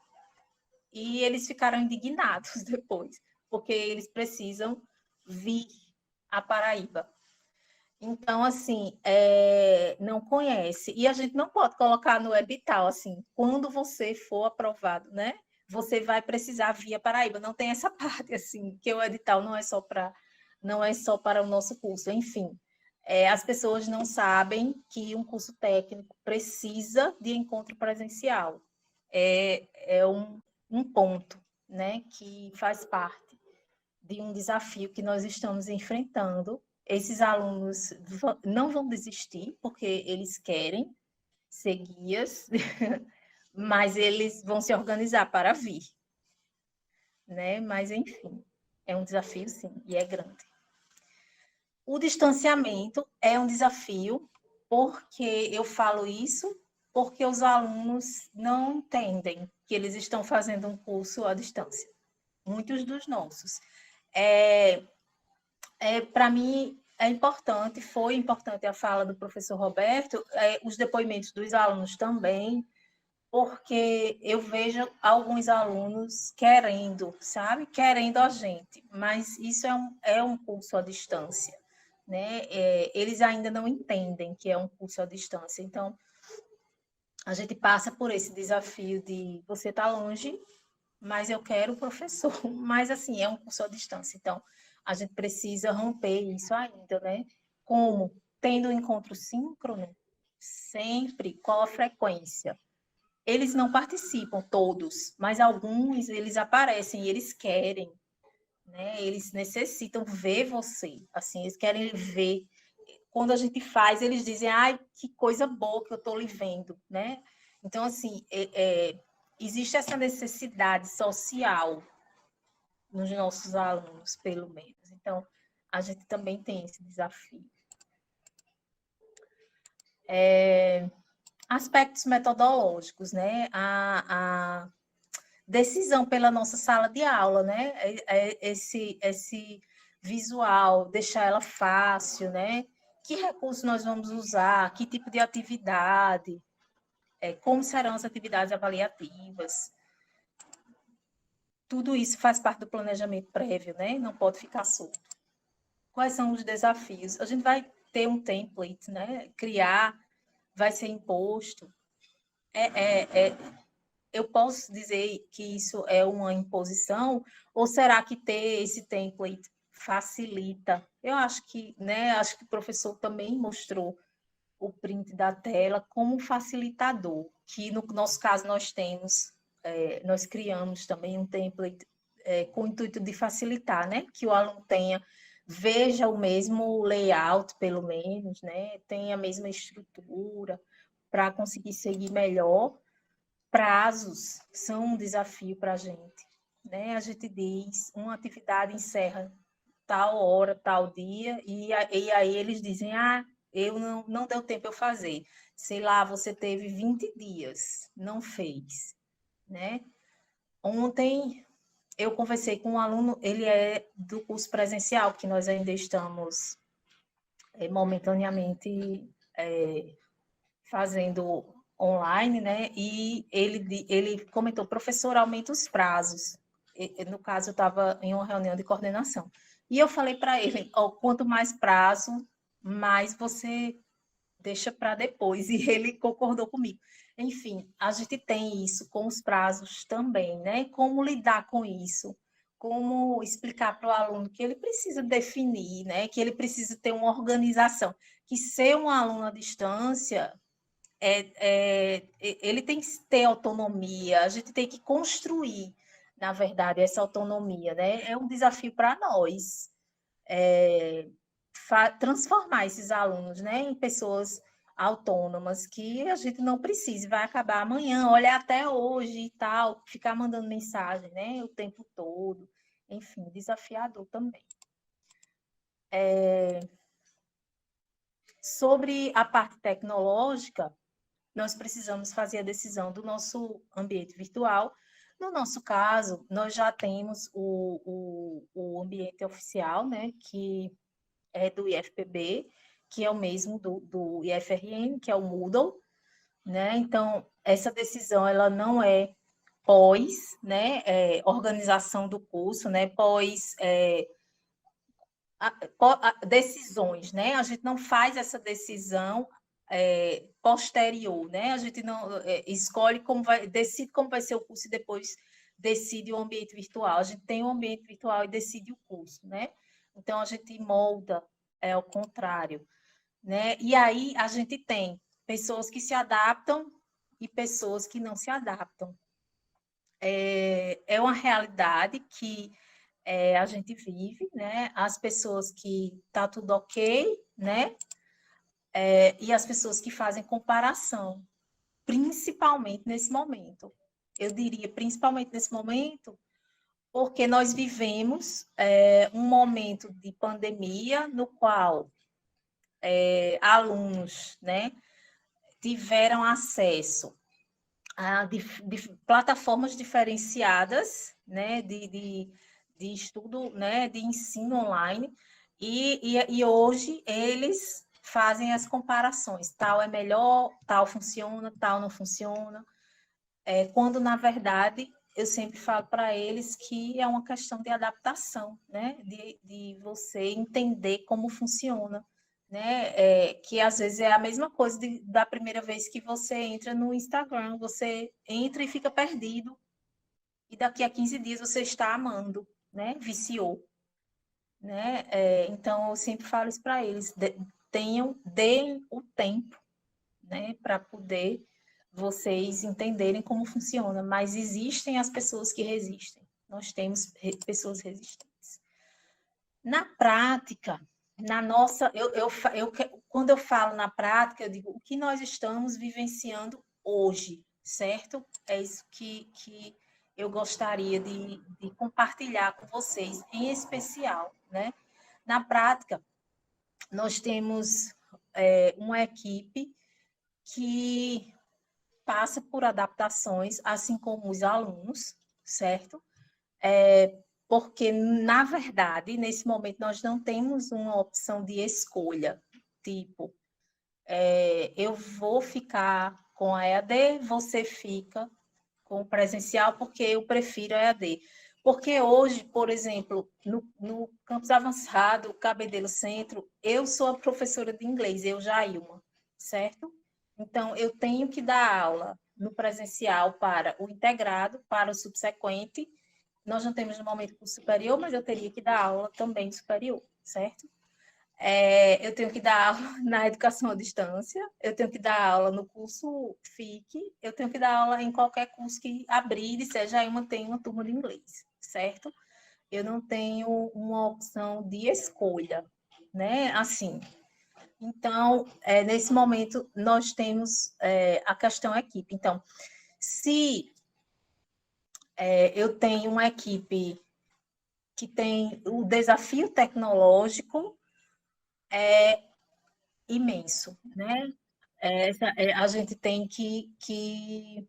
e eles ficaram indignados depois, porque eles precisam vir à Paraíba. Então, assim, não conhece. E a gente não pode colocar no edital, assim, quando você for aprovado, né? Você vai precisar vir à Paraíba. Não tem essa parte, assim, que o edital não é só para o nosso curso. Enfim, as pessoas não sabem que um curso técnico precisa de encontro presencial. É um ponto, né, que faz parte de um desafio que nós estamos enfrentando. Esses alunos não vão desistir, porque eles querem ser guias, mas eles vão se organizar para vir, né? Mas, enfim, é um desafio, sim, e é grande. O distanciamento é um desafio, porque eu falo isso, porque os alunos não entendem que eles estão fazendo um curso à distância. Muitos dos nossos. Para mim, foi importante a fala do professor Roberto, os depoimentos dos alunos também, porque eu vejo alguns alunos querendo, sabe? Querendo a gente, mas isso é um curso à distância, né? Eles ainda não entendem que é um curso à distância, então a gente passa por esse desafio de você estar longe, mas eu quero o professor, mas assim, é um curso à distância, então a gente precisa romper isso ainda, né? Como? Tendo um encontro síncrono, sempre, qual a frequência? Eles não participam todos, mas alguns eles aparecem e eles querem, né? Eles necessitam ver você, assim, eles querem ver. Quando a gente faz, eles dizem, ai, que coisa boa que eu estou lhe vendo, né? Então, assim, existe essa necessidade social nos nossos alunos, pelo menos. Então, a gente também tem esse desafio. Aspectos metodológicos, né? A decisão pela nossa sala de aula, né? Esse visual, deixar ela fácil, né? Que recursos nós vamos usar, que tipo de atividade, como serão as atividades avaliativas. Tudo isso faz parte do planejamento prévio, né? Não pode ficar solto. Quais são os desafios? A gente vai ter um template, né? Criar, vai ser imposto. Eu posso dizer que isso é uma imposição, ou será que ter esse template facilita? Eu acho que, né? Acho que o professor também mostrou o print da tela como um facilitador, que no nosso caso nós criamos também um template com o intuito de facilitar, né? Que o aluno veja o mesmo layout, pelo menos, né? Tenha a mesma estrutura, para conseguir seguir melhor. Prazos são um desafio para a gente, né? A gente diz, uma atividade encerra tal hora, tal dia, e aí eles dizem, eu não deu tempo eu fazer. Sei lá, você teve 20 dias, não fez, né? Ontem eu conversei com um aluno, ele é do curso presencial, que nós ainda estamos momentaneamente fazendo online, né? E ele comentou, professor, aumenta os prazos. No caso, eu estava em uma reunião de coordenação. E eu falei para ele, quanto mais prazo, mais você deixa para depois. E ele concordou comigo. Enfim, a gente tem isso com os prazos também, né? Como lidar com isso? Como explicar para o aluno que ele precisa definir, né? Que ele precisa ter uma organização. Que ser um aluno à distância ele tem que ter autonomia, a gente tem que construir, na verdade, essa autonomia, né? É um desafio para nós transformar esses alunos, né, em pessoas autônomas, que a gente não precise, vai acabar amanhã, olha até hoje e tal, ficar mandando mensagem, né, o tempo todo, enfim, desafiador também. Sobre a parte tecnológica, nós precisamos fazer a decisão do nosso ambiente virtual. No nosso caso, nós já temos o ambiente oficial, né, que é do IFPB, que é o mesmo do IFRN, que é o Moodle, né? Então, essa decisão, ela não é pós, né, organização do curso, né, pós decisões, né? A gente não faz essa decisão posterior, né? A gente não escolhe decide como vai ser o curso e depois decide o ambiente virtual. A gente tem um ambiente virtual e decide o curso, né? Então a gente molda ao contrário. né? E aí a gente tem pessoas que se adaptam e pessoas que não se adaptam. É uma realidade que a gente vive, né? As pessoas que tá tudo ok, né? E as pessoas que fazem comparação, principalmente nesse momento. Eu diria principalmente nesse momento, porque nós vivemos um momento de pandemia no qual alunos, né, tiveram acesso a plataformas diferenciadas, né, de estudo, né, de ensino online, e hoje eles fazem as comparações, tal é melhor, tal funciona, tal não funciona, quando, na verdade, eu sempre falo para eles que é uma questão de adaptação, né, de você entender como funciona, né, que às vezes é a mesma coisa da primeira vez que você entra no Instagram, você entra e fica perdido, e daqui a 15 dias você está amando, né, viciou, né, então eu sempre falo isso para eles, deem o tempo, né, para poder vocês entenderem como funciona, mas existem as pessoas que resistem, nós temos pessoas resistentes. Na prática, na nossa, quando eu falo na prática, eu digo o que nós estamos vivenciando hoje, certo? É isso que eu gostaria de compartilhar com vocês, em especial, né? Na prática, nós temos uma equipe que passa por adaptações, assim como os alunos, certo? Porque, na verdade, nesse momento, nós não temos uma opção de escolha, tipo, eu vou ficar com a EAD, você fica com o presencial, porque eu prefiro a EAD. Porque hoje, por exemplo, no campus avançado, Cabedelo Centro, eu sou a professora de inglês, eu, Jailma, certo? Então, eu tenho que dar aula no presencial para o integrado, para o subsequente. Nós não temos no momento curso superior, mas eu teria que dar aula também superior, certo? Eu tenho que dar aula na educação à distância, eu tenho que dar aula no curso FIC, eu tenho que dar aula em qualquer curso que abrir e seja tem uma turma de inglês, certo? Eu não tenho uma opção de escolha, né? Assim, então, nesse momento, nós temos a questão equipe. Então, se eu tenho uma equipe que tem o desafio tecnológico imenso, né? A gente tem que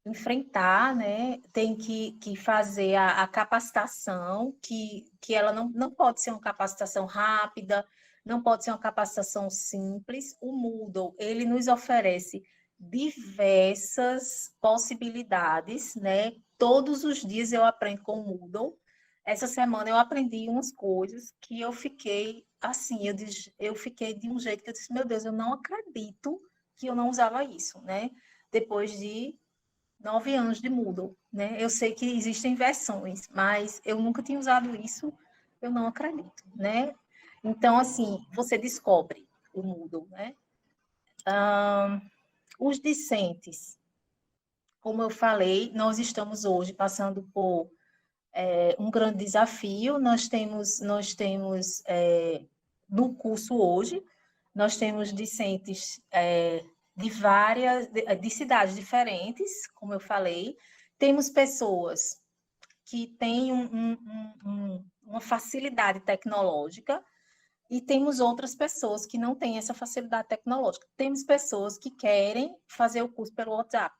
enfrentar, né? Tem que fazer a capacitação, que ela não pode ser uma capacitação rápida, não pode ser uma capacitação simples. O Moodle, ele nos oferece diversas possibilidades, né? Todos os dias eu aprendo com o Moodle. Essa semana eu aprendi umas coisas que eu fiquei assim, eu fiquei de um jeito que eu disse, meu Deus, eu não acredito que eu não usava isso, né? Depois de 9 anos de Moodle, né? Eu sei que existem versões, mas eu nunca tinha usado isso, eu não acredito, né? Então, assim, você descobre o Moodle, né? Os discentes, como eu falei, nós estamos hoje passando por um grande desafio. Nós temos no curso hoje, nós temos discentes de cidades diferentes, como eu falei. Temos pessoas que têm uma facilidade tecnológica e temos outras pessoas que não têm essa facilidade tecnológica. Temos pessoas que querem fazer o curso pelo WhatsApp,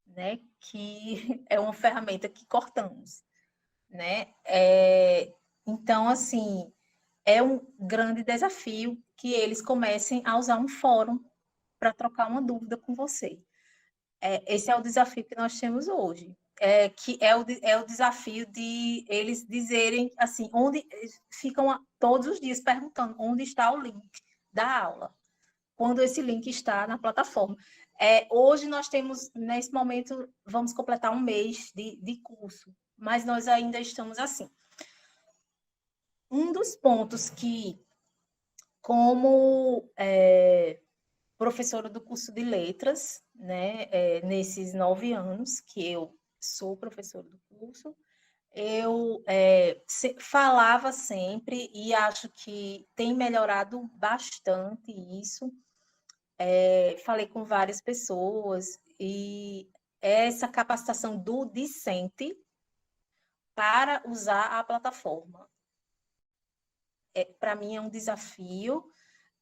né? Que é uma ferramenta que cortamos, né? Então, assim, é um grande desafio que eles comecem a usar um fórum para trocar uma dúvida com você. Esse é o desafio que nós temos hoje, que é o desafio de eles dizerem, assim, onde ficam todos os dias perguntando onde está o link da aula, quando esse link está na plataforma. Hoje nós temos, nesse momento, vamos completar um mês de curso, mas nós ainda estamos assim. Um dos pontos que como professora do curso de letras, né, nesses 9 anos que eu sou professora do curso, eu falava sempre, e acho que tem melhorado bastante isso. Falei com várias pessoas, e essa capacitação do discente para usar a plataforma. Para mim é um desafio,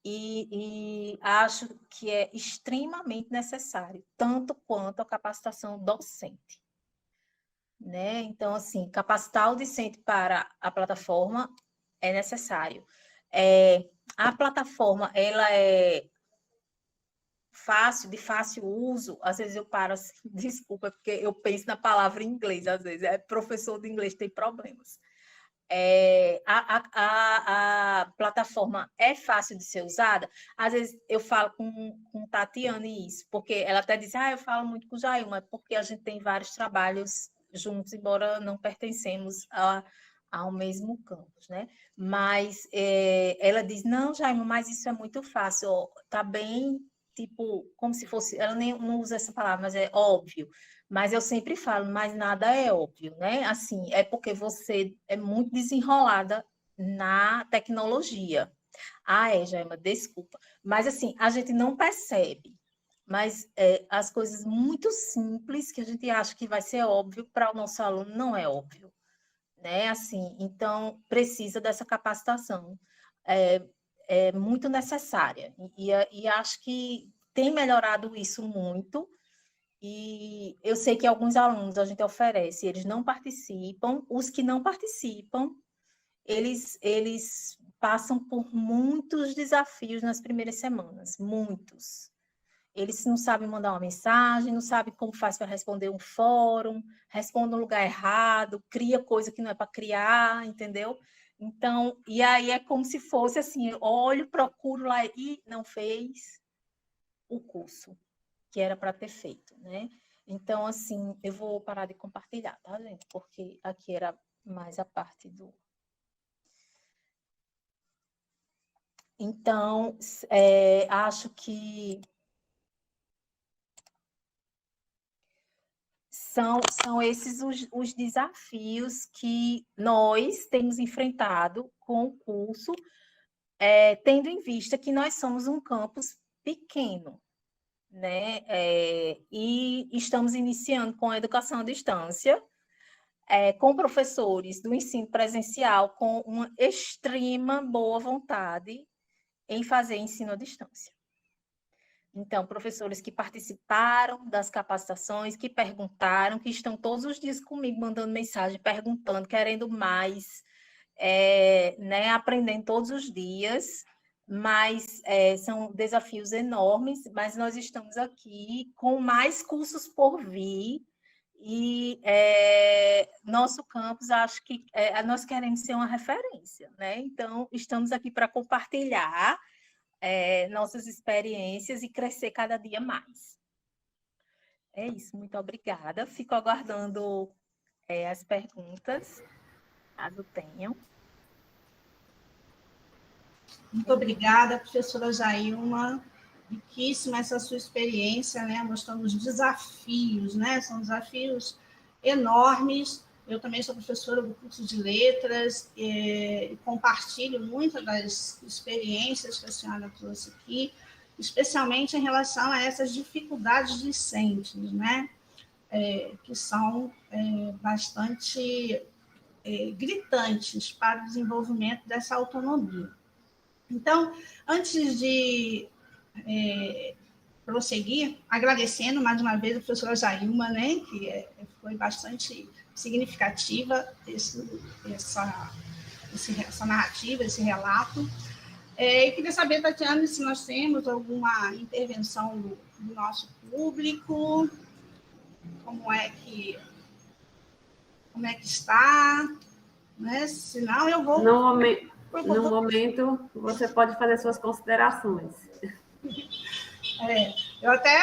e acho que é extremamente necessário, tanto quanto a capacitação docente. Né? Então, assim, capacitar o discente para a plataforma é necessário. A plataforma, ela é de fácil uso. Às vezes eu paro assim, desculpa, porque eu penso na palavra em inglês, às vezes. Professor de inglês tem problemas. A plataforma é fácil de ser usada. Às vezes eu falo com Tatiane isso, porque ela até diz, eu falo muito com o Jailma, porque a gente tem vários trabalhos juntos, embora não pertencemos ao mesmo campus, né? Mas ela diz, não, Jailma, mas isso é muito fácil, tá bem, tipo, como se fosse, ela nem não usa essa palavra, mas é óbvio. Mas eu sempre falo, mas nada é óbvio, né? Assim, é porque você é muito desenrolada na tecnologia. Jaima, desculpa. Mas, assim, a gente não percebe. Mas as coisas muito simples que a gente acha que vai ser óbvio para o nosso aluno não é óbvio, né? Assim, então, precisa dessa capacitação. É muito necessária. E acho que tem melhorado isso muito. E eu sei que alguns alunos a gente oferece, eles não participam. Os que não participam, eles passam por muitos desafios nas primeiras semanas, muitos. Eles não sabem mandar uma mensagem, não sabem como faz para responder um fórum, responde no lugar errado, cria coisa que não é para criar, entendeu? Então, e aí é como se fosse assim, olho, procuro lá e não fez o curso que era para ter feito, né? Então, assim, eu vou parar de compartilhar, tá, gente? Porque aqui era mais a parte do... Então, acho que são esses os desafios que nós temos enfrentado com o curso, tendo em vista que nós somos um campus pequeno, né? E estamos iniciando com a educação à distância, com professores do ensino presencial com uma extrema boa vontade em fazer ensino à distância. Então, professores que participaram das capacitações, que perguntaram, que estão todos os dias comigo, mandando mensagem, perguntando, querendo mais, né, aprendendo todos os dias, mas são desafios enormes, mas nós estamos aqui com mais cursos por vir, e nosso campus, acho que nós queremos ser uma referência, né? Então, estamos aqui para compartilhar nossas experiências e crescer cada dia mais. É isso, muito obrigada. Fico aguardando as perguntas, caso tenham. Muito obrigada, professora Jailma. Riquíssima essa sua experiência, né? Mostrando os desafios, né? São desafios enormes. Eu também sou professora do curso de letras e compartilho muitas das experiências que a senhora trouxe aqui, especialmente em relação a essas dificuldades discentes, né? Que são bastante gritantes para o desenvolvimento dessa autonomia. Então, antes de prosseguir, agradecendo mais uma vez a professora Jailma, né, que foi bastante significativa essa narrativa, esse relato. E queria saber, Tatiana, se nós temos alguma intervenção do nosso público, como é que está, né? Se não, eu vou... No momento, você pode fazer suas considerações. Eu até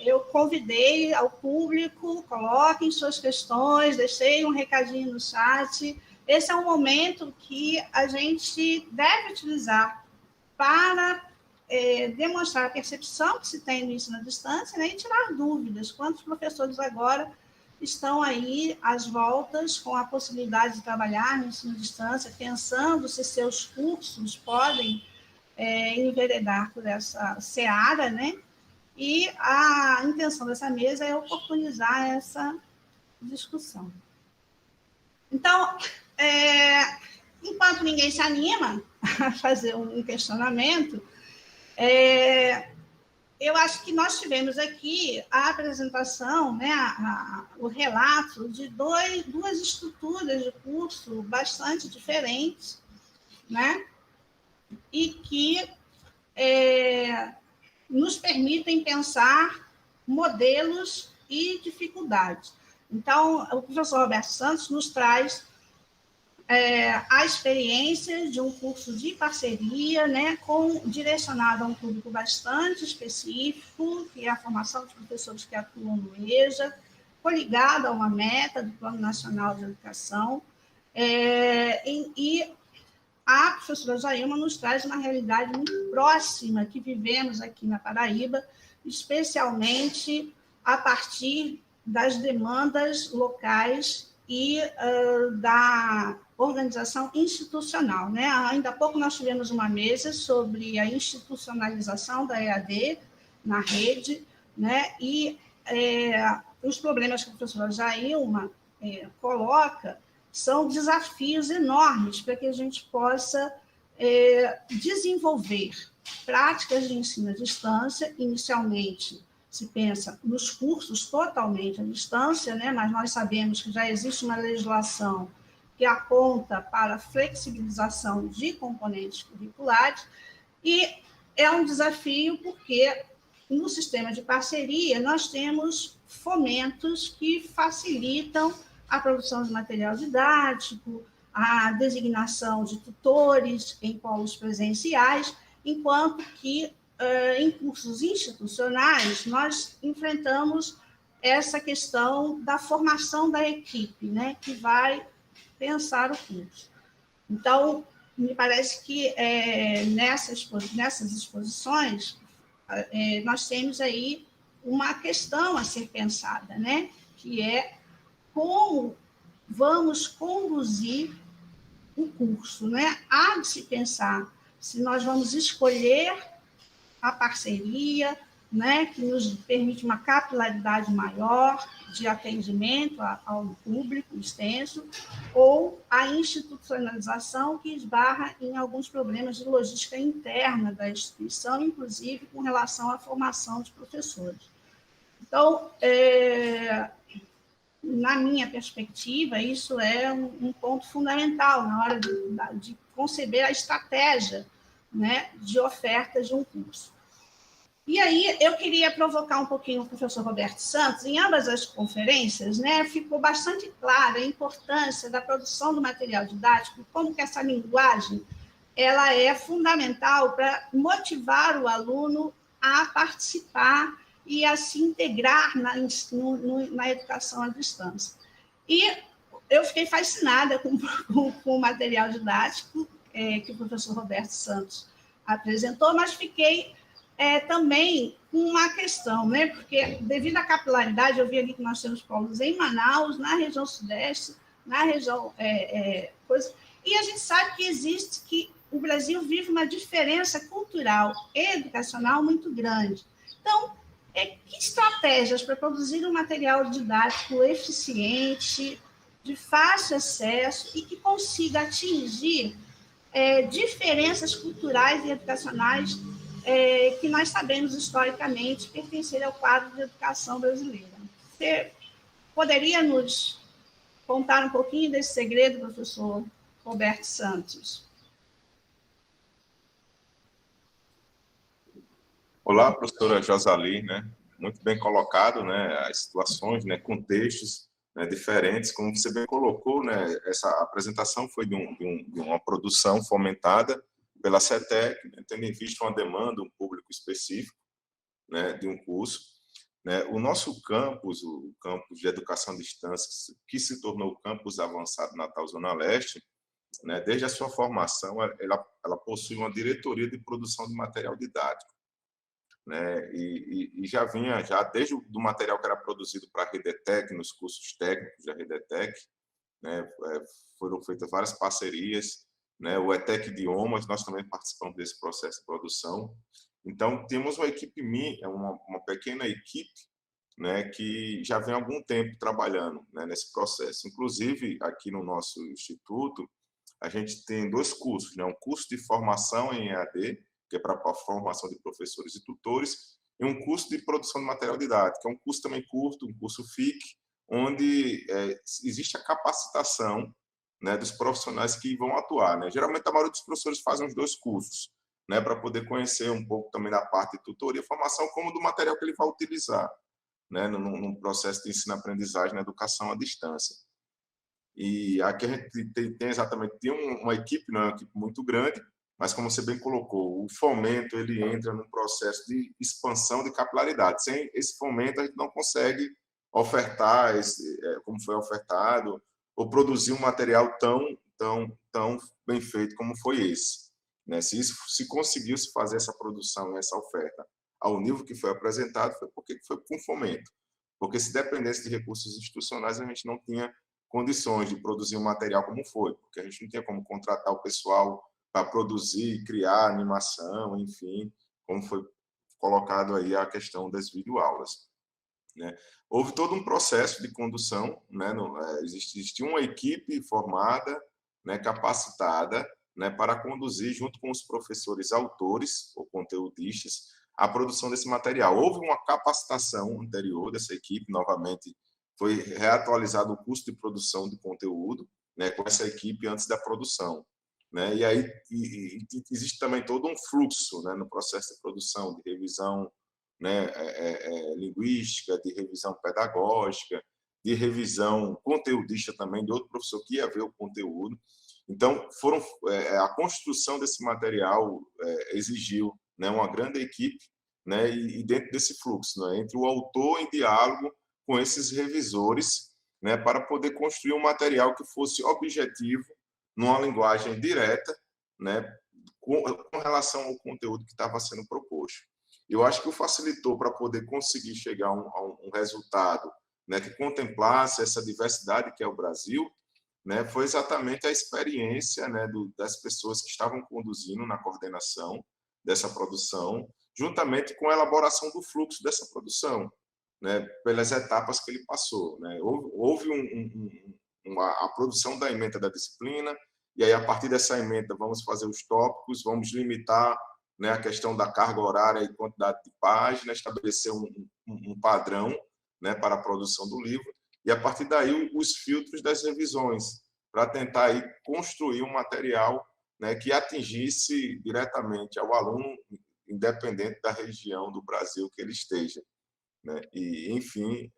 eu convidei ao público, coloquem suas questões, deixei um recadinho no chat. Esse é um momento que a gente deve utilizar para demonstrar a percepção que se tem no ensino à distância, né, e tirar dúvidas. Quantos professores agora estão aí às voltas com a possibilidade de trabalhar no ensino à distância, pensando se seus cursos podem enveredar por essa seara, né? E a intenção dessa mesa é oportunizar essa discussão. Então, enquanto ninguém se anima a fazer um questionamento, eu acho que nós tivemos aqui a apresentação, né, o relato de duas estruturas de curso bastante diferentes, né, e que nos permitem pensar modelos e dificuldades. Então, o professor Roberto Santos nos traz a experiência de um curso de parceria, né, direcionado a um público bastante específico, que é a formação de professores que atuam no EJA, coligado a uma meta do Plano Nacional de Educação, e a professora Jailma nos traz uma realidade muito próxima que vivemos aqui na Paraíba, especialmente a partir das demandas locais e da organização institucional, né? Ainda há pouco nós tivemos uma mesa sobre a institucionalização da EAD na rede, né? E os problemas que a professora Jailma coloca são desafios enormes para que a gente possa desenvolver práticas de ensino à distância. Inicialmente, se pensa nos cursos totalmente à distância, né? Mas nós sabemos que já existe uma legislação que aponta para a flexibilização de componentes curriculares, e é um desafio porque no sistema de parceria nós temos fomentos que facilitam a produção de material didático, a designação de tutores em polos presenciais, enquanto que em cursos institucionais nós enfrentamos essa questão da formação da equipe, né, que vai pensar o curso. Então, me parece que nessas exposições nós temos aí uma questão a ser pensada, né, que é como vamos conduzir o curso, né? Há de se pensar se nós vamos escolher a parceria, né, que nos permite uma capilaridade maior de atendimento ao público extenso, ou a institucionalização que esbarra em alguns problemas de logística interna da instituição, inclusive com relação à formação de professores. Então, na minha perspectiva, isso é um ponto fundamental na hora de conceber a estratégia, né, de oferta de um curso. E aí, eu queria provocar um pouquinho o professor Roberto Santos. Em ambas as conferências, né, ficou bastante clara a importância da produção do material didático, como que essa linguagem ela é fundamental para motivar o aluno a participar e a se integrar na educação à distância. E eu fiquei fascinada com o material didático que o professor Roberto Santos apresentou, mas fiquei também com uma questão, né? Porque, devido à capilaridade, eu vi ali que nós temos polos em Manaus, na região sudeste, na região... e a gente sabe que o Brasil vive uma diferença cultural e educacional muito grande. Então, que estratégias para produzir um material didático eficiente, de fácil acesso e que consiga atingir diferenças culturais e educacionais que nós sabemos historicamente pertencer ao quadro de educação brasileira. Você poderia nos contar um pouquinho desse segredo, professor Roberto Santos? Olá, professora Josali, né? Muito bem colocado, né? As situações, né? Contextos, né? Diferentes, como você bem colocou, né? Essa apresentação foi de uma produção fomentada pela CETEC, né? Tendo em vista uma demanda, um público específico, né? De um curso, né? O nosso campus, o campus de educação à distância, que se tornou o campus avançado Natal Zona Leste, né, desde a sua formação, ela possui uma diretoria de produção de material didático, né, e já vinha, já desde o material que era produzido para a Redetec, nos cursos técnicos da Redetec, né, foram feitas várias parcerias, né, o ETEC Idiomas, nós também participamos desse processo de produção. Então, temos uma equipe, uma pequena equipe, né, que já vem há algum tempo trabalhando, né, nesse processo. Inclusive, aqui no nosso instituto, a gente tem 2 cursos, né, um curso de formação em EAD, que é para a formação de professores e tutores, e um curso de produção de material didático, que é um curso também curto, um curso FIC, onde existe a capacitação, né, dos profissionais que vão atuar, né? Geralmente, a maioria dos professores fazem os 2 cursos, né, para poder conhecer um pouco também da parte de tutoria e formação, como do material que ele vai utilizar, né, no processo de ensino-aprendizagem na educação à distância. E aqui a gente tem exatamente uma equipe, não é uma equipe muito grande, mas como você bem colocou, o fomento ele entra num processo de expansão de capilaridade. Sem esse fomento, a gente não consegue ofertar como foi ofertado, ou produzir um material tão bem feito como foi esse, né? Se conseguiu-se fazer essa produção e essa oferta ao nível que foi apresentado, foi porque foi com fomento. Porque se dependesse de recursos institucionais, a gente não tinha condições de produzir um material como foi, porque a gente não tinha como contratar o pessoal para produzir, criar animação, enfim, como foi colocado aí a questão das videoaulas, né? Houve todo um processo de condução, né? Existia uma equipe formada, né, capacitada, né, para conduzir, junto com os professores autores ou conteudistas, a produção desse material. Houve uma capacitação anterior dessa equipe, novamente foi reatualizado o custo de produção de conteúdo, né, com essa equipe antes da produção, né? E aí existe também todo um fluxo, né, no processo de produção, de revisão, né, linguística, de revisão pedagógica, de revisão conteudista também, de outro professor que ia ver o conteúdo. Então, a construção desse material exigiu, né, uma grande equipe, né, e dentro desse fluxo, né, entre o autor em diálogo com esses revisores, né, para poder construir um material que fosse objetivo, numa linguagem direta, né, com relação ao conteúdo que estava sendo proposto. Eu acho que o facilitou para poder conseguir chegar a um resultado, né, que contemplasse essa diversidade que é o Brasil, né, foi exatamente a experiência, né, das pessoas que estavam conduzindo na coordenação dessa produção, juntamente com a elaboração do fluxo dessa produção, né, pelas etapas que ele passou, né? Houve a produção da ementa da disciplina, e aí, a partir dessa ementa, vamos fazer os tópicos, vamos limitar, né, a questão da carga horária e quantidade de páginas, estabelecer um padrão, né, para a produção do livro, e, a partir daí, os filtros das revisões, para tentar aí construir um material, né, que atingisse diretamente ao aluno, independente da região do Brasil que ele esteja, né? E, enfim,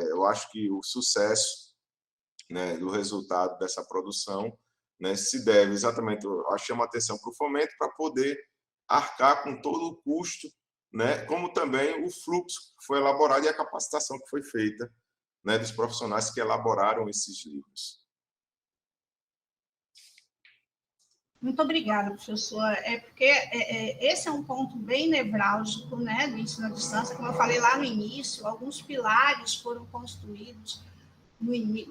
eu acho que o sucesso, né, do resultado dessa produção, né, se deve exatamente, eu chamo a atenção para o fomento, para poder arcar com todo o custo, né, como também o fluxo que foi elaborado e a capacitação que foi feita, né, dos profissionais que elaboraram esses livros. Muito obrigada, professor. Porque esse é um ponto bem nevrálgico, né, do ensino à distância. Como eu falei lá no início, alguns pilares foram construídos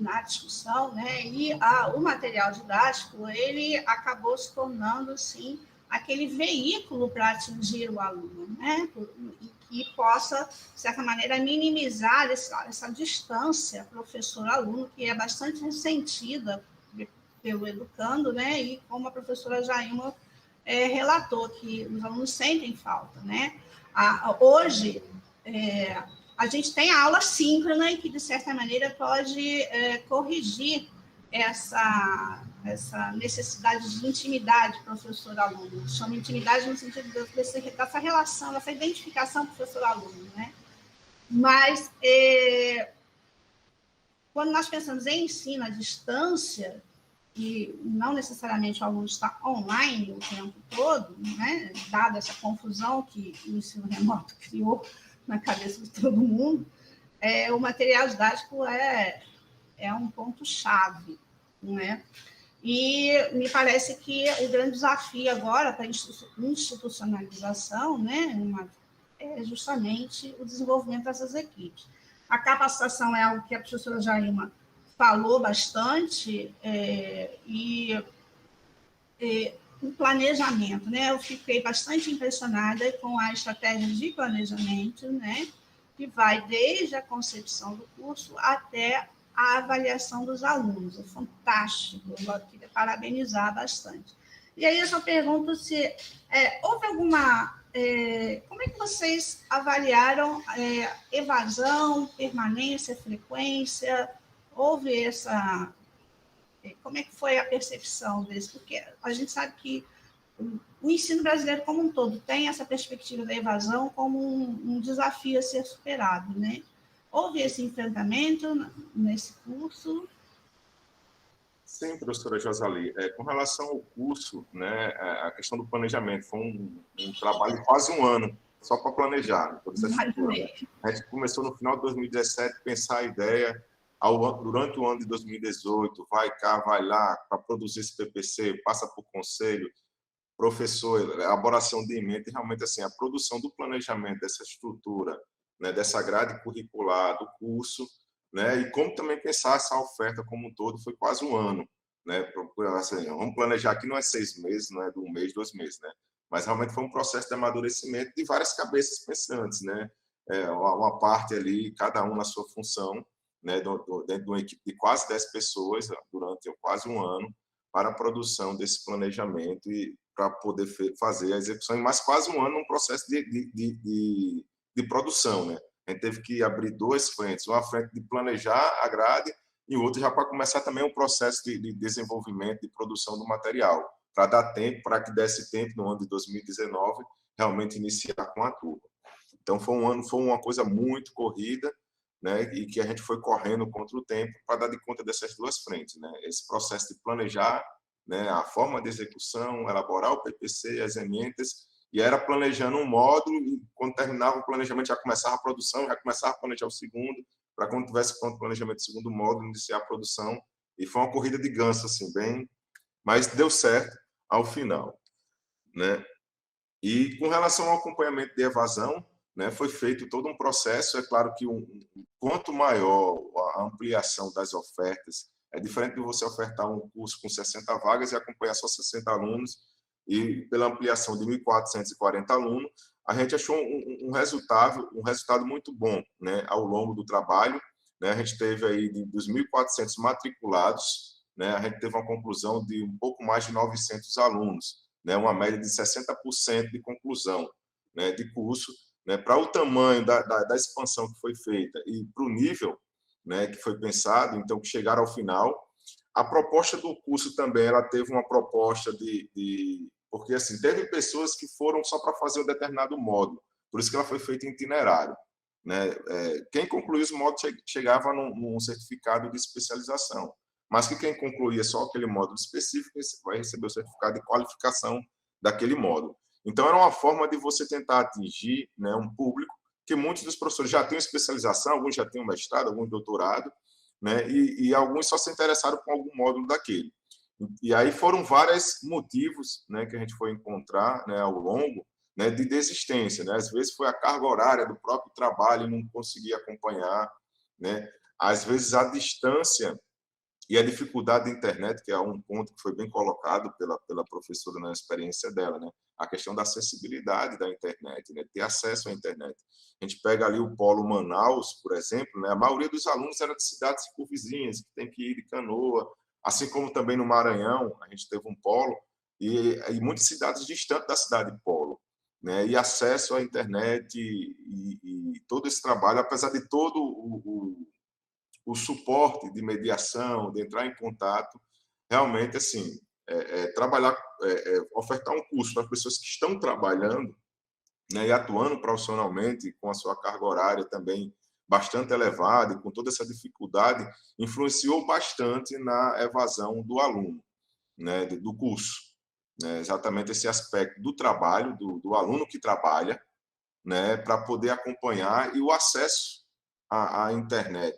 na discussão, né, e o material didático ele acabou se tornando, assim, aquele veículo para atingir o aluno, né, e que possa, de certa maneira, minimizar essa distância professor-aluno, que é bastante ressentida pelo educando, né, e como a professora Jailma relatou, que os alunos sentem falta, né. Hoje, a gente tem a aula síncrona e que, de certa maneira, pode corrigir essa necessidade de intimidade professor-aluno. Chama intimidade no sentido dessa relação, dessa identificação professor-aluno, né. Mas, quando nós pensamos em ensino à distância, e não necessariamente o aluno está online o tempo todo, né, dada essa confusão que o ensino remoto criou na cabeça de todo mundo, o material didático é um ponto-chave, né? E me parece que o grande desafio agora para a institucionalização, né, é justamente o desenvolvimento dessas equipes. A capacitação é algo que a professora Jaima falou bastante, o planejamento, né? Eu fiquei bastante impressionada com a estratégia de planejamento, né? Que vai desde a concepção do curso até a avaliação dos alunos. É fantástico, eu queria parabenizar bastante. E aí eu só pergunto se houve alguma... como é que vocês avaliaram evasão, permanência, frequência? Houve essa... Como é que foi a percepção desse? Porque a gente sabe que o ensino brasileiro como um todo tem essa perspectiva da evasão como um desafio a ser superado, né? Houve esse enfrentamento nesse curso? Sim, professora Josali. Com relação ao curso, né, a questão do planejamento foi um trabalho de quase um ano, só para planejar. Toda essa estrutura, né? A gente começou no final de 2017 a pensar a ideia, durante o ano de 2018, vai cá, vai lá, para produzir esse PPC, passa por conselho, professor, elaboração de ementa, e realmente assim, a produção do planejamento dessa estrutura, né, dessa grade curricular do curso, né, e como também pensar essa oferta como um todo, foi quase um ano, né, assim, vamos planejar aqui, não é 6 meses, não é de 1 mês, 2 meses, né, mas realmente foi um processo de amadurecimento de várias cabeças pensantes, né, uma parte ali, cada um na sua função, né, dentro de uma equipe de quase 10 pessoas, durante quase um ano, para a produção desse planejamento e para poder fazer a execução, e mais quase um ano num processo de produção, né? A gente teve que abrir 2 frentes, uma frente de planejar a grade e outra já para começar também um processo de desenvolvimento, de produção do material, para dar tempo, para que desse tempo no ano de 2019 realmente iniciar com a turma. Então foi uma coisa muito corrida, né, e que a gente foi correndo contra o tempo para dar de conta dessas 2 frentes, né? Esse processo de planejar, né, a forma de execução, elaborar o PPC, as emendas, e era planejando um módulo, e quando terminava o planejamento já começava a produção, já começava a planejar o segundo, para quando tivesse pronto o planejamento do segundo módulo, iniciar a produção, e foi uma corrida de ganso, assim, bem... Mas deu certo ao final, né? E com relação ao acompanhamento de evasão, né, foi feito todo um processo. É claro que quanto maior a ampliação das ofertas, é diferente de você ofertar um curso com 60 vagas e acompanhar só 60 alunos, e pela ampliação de 1.440 alunos, a gente achou um resultado muito bom, né, ao longo do trabalho, né? A gente teve aí dos 1.400 matriculados, né, a gente teve uma conclusão de um pouco mais de 900 alunos, né, uma média de 60% de conclusão, né, de curso, né, para o tamanho da expansão que foi feita e para o nível, né, que foi pensado, então, que chegaram ao final. A proposta do curso também, ela teve uma proposta porque, assim, teve pessoas que foram só para fazer um determinado módulo, por isso que ela foi feita em itinerário, né? Quem concluiu os módulos chegava num certificado de especialização, mas que quem concluía só aquele módulo específico vai receber o certificado de qualificação daquele módulo. Então, era uma forma de você tentar atingir, né, um público que muitos dos professores já têm especialização, alguns já têm um mestrado, alguns doutorado, né, e alguns só se interessaram com algum módulo daquele. E aí foram vários motivos, né, que a gente foi encontrar, né, ao longo, né, de desistência, né? Às vezes foi a carga horária do próprio trabalho, não conseguia acompanhar, né? Às vezes a distância e a dificuldade da internet, que é um ponto que foi bem colocado pela professora na experiência dela, né? A questão da acessibilidade da internet, né? Ter acesso à internet. A gente pega ali o polo Manaus, por exemplo, né? A maioria dos alunos era de cidades circunvizinhas, que tem que ir de canoa, assim como também no Maranhão, a gente teve um polo, e muitas cidades distantes da cidade de polo, né? E acesso à internet e todo esse trabalho, apesar de todo o suporte de mediação, de entrar em contato, realmente, assim, trabalhar, ofertar um curso para as pessoas que estão trabalhando, né, e atuando profissionalmente, com a sua carga horária também bastante elevada, e com toda essa dificuldade, influenciou bastante na evasão do aluno, né, do curso. Né, exatamente esse aspecto do trabalho, do aluno que trabalha, né, para poder acompanhar, e o acesso à internet,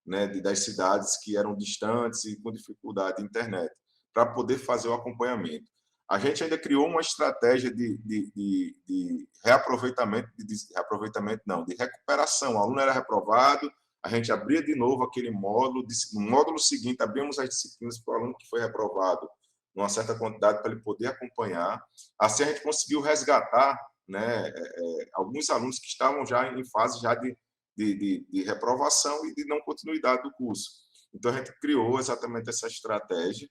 né, das cidades que eram distantes e com dificuldade de internet. para poder fazer o acompanhamento. A gente ainda criou uma estratégia de reaproveitamento, de recuperação. O aluno era reprovado, a gente abria de novo aquele módulo, no módulo seguinte, abrimos as disciplinas para o aluno que foi reprovado, numa certa quantidade, para ele poder acompanhar. Assim, a gente conseguiu resgatar, né, alguns alunos que estavam já em fase já de reprovação e de não continuidade do curso. Então, a gente criou exatamente essa estratégia,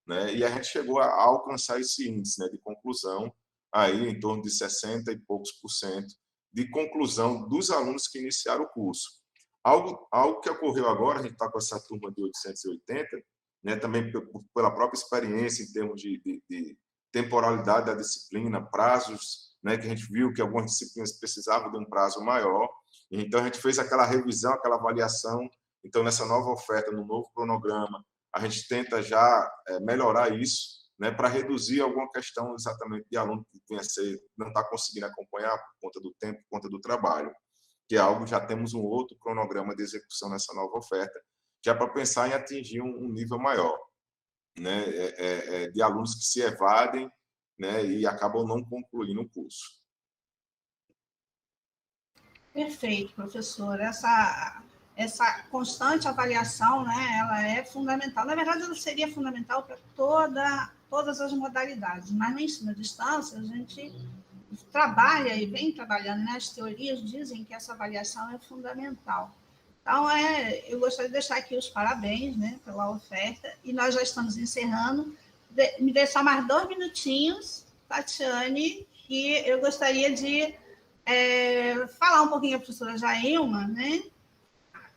né, e a gente chegou a alcançar esse índice, né, de conclusão, aí em torno de 60 e poucos % de conclusão dos alunos que iniciaram o curso. Algo que ocorreu agora, a gente está com essa turma de 880, né, também pela própria experiência em termos de temporalidade da disciplina, prazos, né, que a gente viu que algumas disciplinas precisavam de um prazo maior. Então, a gente fez aquela revisão, aquela avaliação. Então, nessa nova oferta, no novo cronograma, a gente tenta já melhorar isso, né, para reduzir alguma questão exatamente de aluno que não está conseguindo acompanhar por conta do tempo, por conta do trabalho, que é algo, já temos um outro cronograma de execução nessa nova oferta, já para pensar em atingir um nível maior, né, de alunos que se evadem, né, e acabam não concluindo o curso. Perfeito, professor. Essa constante avaliação, né, ela é fundamental. Na verdade, ela seria fundamental para todas as modalidades, mas no ensino à distância, a gente trabalha e vem trabalhando, né? As teorias dizem que essa avaliação é fundamental. Então, eu gostaria de deixar aqui os parabéns, né, pela oferta, e nós já estamos encerrando. Me deixar mais 2 minutinhos, Tatiane, que eu gostaria de falar um pouquinho a professora Jailma, né,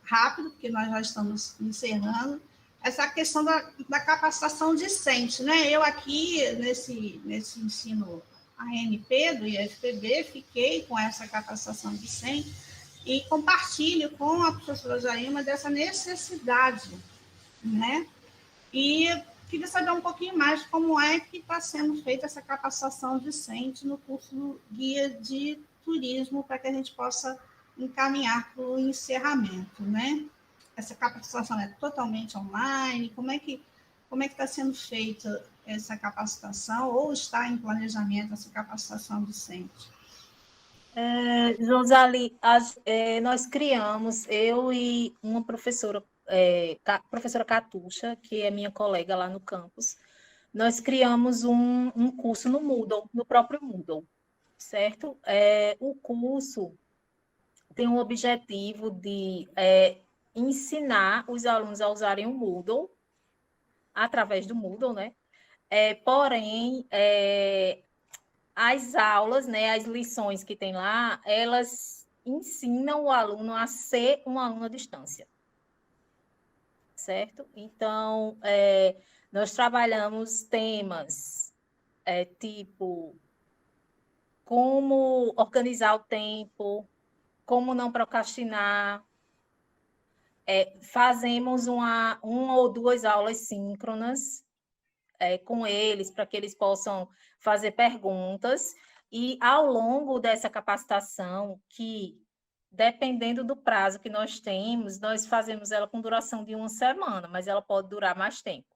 rápido, porque nós já estamos encerrando, essa questão da capacitação discente, né? Eu aqui, nesse ensino ANP do IFPB, fiquei com essa capacitação discente e compartilho com a professora Jailma dessa necessidade, né? E queria saber um pouquinho mais como é que está sendo feita essa capacitação discente no curso Guia de Turismo, para que a gente possa encaminhar para o encerramento, né? Essa capacitação é totalmente online? Como é que está sendo feita essa capacitação, ou está em planejamento essa capacitação docente? Josali, nós criamos, eu e uma professora, professora Catuxa, que é minha colega lá no campus, nós criamos um curso no Moodle, no próprio Moodle, certo? O curso tem o objetivo de ensinar os alunos a usarem o Moodle, através do Moodle, né? Porém, as aulas, né, as lições que tem lá, elas ensinam o aluno a ser um aluno à distância, certo? Então, nós trabalhamos temas tipo como organizar o tempo, como não procrastinar. Fazemos uma ou 2 aulas síncronas com eles, para que eles possam fazer perguntas, e ao longo dessa capacitação, que dependendo do prazo que nós temos, nós fazemos ela com duração de 1 semana, mas ela pode durar mais tempo.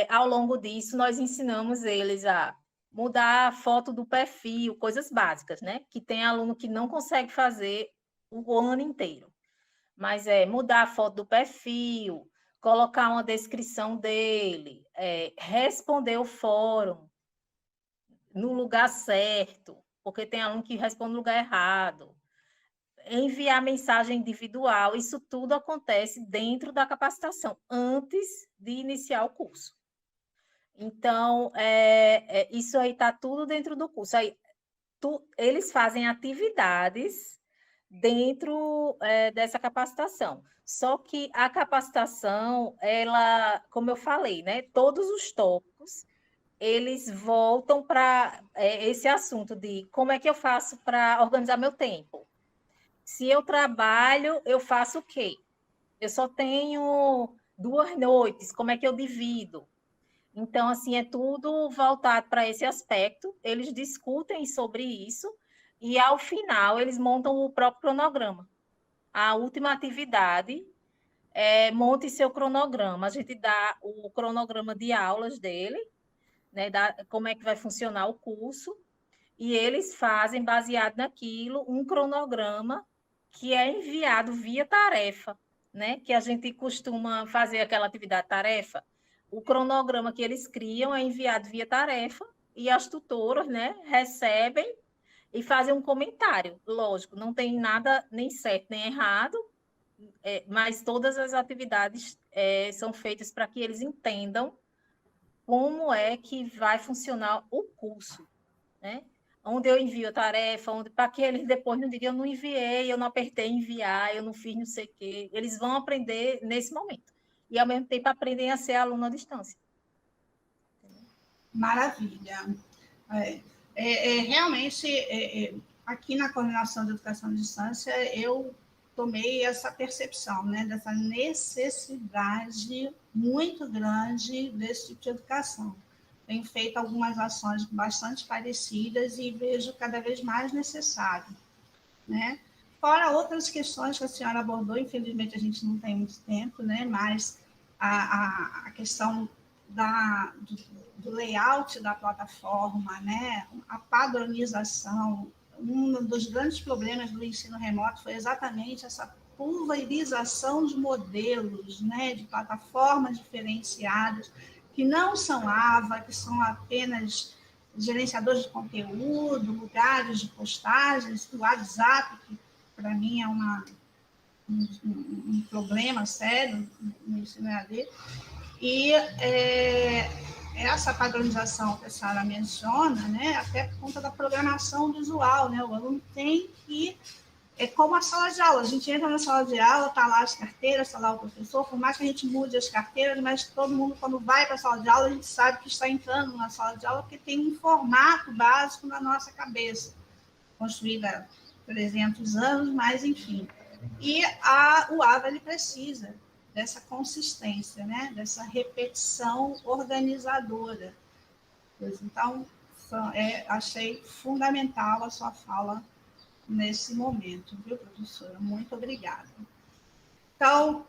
Ao longo disso, nós ensinamos eles a mudar a foto do perfil, coisas básicas, né? Que tem aluno que não consegue fazer o ano inteiro. Mas mudar a foto do perfil, colocar uma descrição dele, responder o fórum no lugar certo, porque tem aluno que responde no lugar errado, enviar mensagem individual, isso tudo acontece dentro da capacitação, antes de iniciar o curso. Então, isso aí está tudo dentro do curso. Aí, eles fazem atividades dentro dessa capacitação. Só que a capacitação, ela, como eu falei, né, todos os tópicos, eles voltam para esse assunto de como é que eu faço para organizar meu tempo. Se eu trabalho, eu faço o quê? Eu só tenho 2 noites, como é que eu divido? Então, assim, é tudo voltado para esse aspecto. Eles discutem sobre isso e, ao final, eles montam o próprio cronograma. A última atividade monte seu cronograma. A gente dá o cronograma de aulas dele, né, como é que vai funcionar o curso, e eles fazem, baseado naquilo, um cronograma que é enviado via tarefa, né? Que a gente costuma fazer aquela atividade-tarefa. O cronograma que eles criam é enviado via tarefa e as tutoras, né, recebem e fazem um comentário. Lógico, não tem nada nem certo nem errado, mas todas as atividades são feitas para que eles entendam como é que vai funcionar o curso, né? Onde eu envio a tarefa, para que eles depois não digam, eu não enviei, eu não apertei enviar, eu não fiz não sei o quê. Eles vão aprender nesse momento. E, ao mesmo tempo, aprendem a ser aluno à distância. Maravilha. Realmente, aqui na coordenação de educação à distância, eu tomei essa percepção, né, dessa necessidade muito grande desse tipo de educação. Tenho feito algumas ações bastante parecidas e vejo cada vez mais necessário, né? Fora outras questões que a senhora abordou, infelizmente a gente não tem muito tempo, né? Mas a questão do layout da plataforma, né? A padronização. Um dos grandes problemas do ensino remoto foi exatamente essa pulverização de modelos, né? De plataformas diferenciadas, que não são AVA, que são apenas gerenciadores de conteúdo, lugares de postagens, do WhatsApp, que para mim é um problema sério no ensino EAD. E essa padronização que a senhora menciona, né, até por conta da programação visual, né, o aluno tem que, como a sala de aula, a gente entra na sala de aula, está lá as carteiras, está lá o professor, por mais que a gente mude as carteiras, mas todo mundo, quando vai para a sala de aula, a gente sabe que está entrando na sala de aula porque tem um formato básico na nossa cabeça, construída há 300 anos, mas enfim. E o AVA, ele precisa dessa consistência, né? Dessa repetição organizadora. Então, achei fundamental a sua fala nesse momento, viu, professora? Muito obrigada. Então,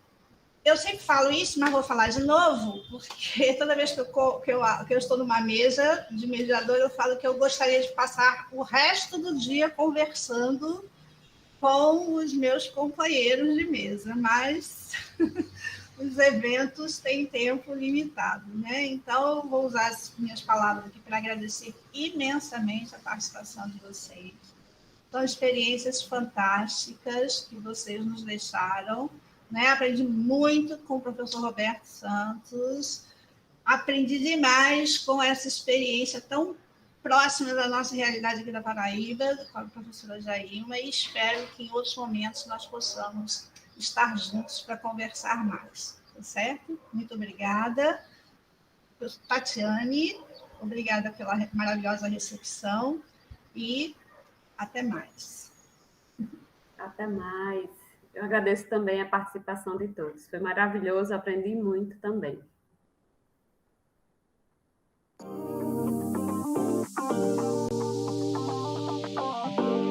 eu sempre falo isso, mas vou falar de novo, porque toda vez que eu estou numa mesa de mediador, eu falo que eu gostaria de passar o resto do dia conversando com os meus companheiros de mesa, mas os eventos têm tempo limitado, né? Então, vou usar as minhas palavras aqui para agradecer imensamente a participação de vocês. São experiências fantásticas que vocês nos deixaram, né? Aprendi muito com o professor Roberto Santos, aprendi demais com essa experiência tão próxima da nossa realidade aqui da Paraíba, com a professora Jailma, e espero que em outros momentos nós possamos estar juntos para conversar mais, tá certo? Muito obrigada. Tatiane, obrigada pela maravilhosa recepção e até mais. Até mais. Eu agradeço também a participação de todos. Foi maravilhoso, aprendi muito também.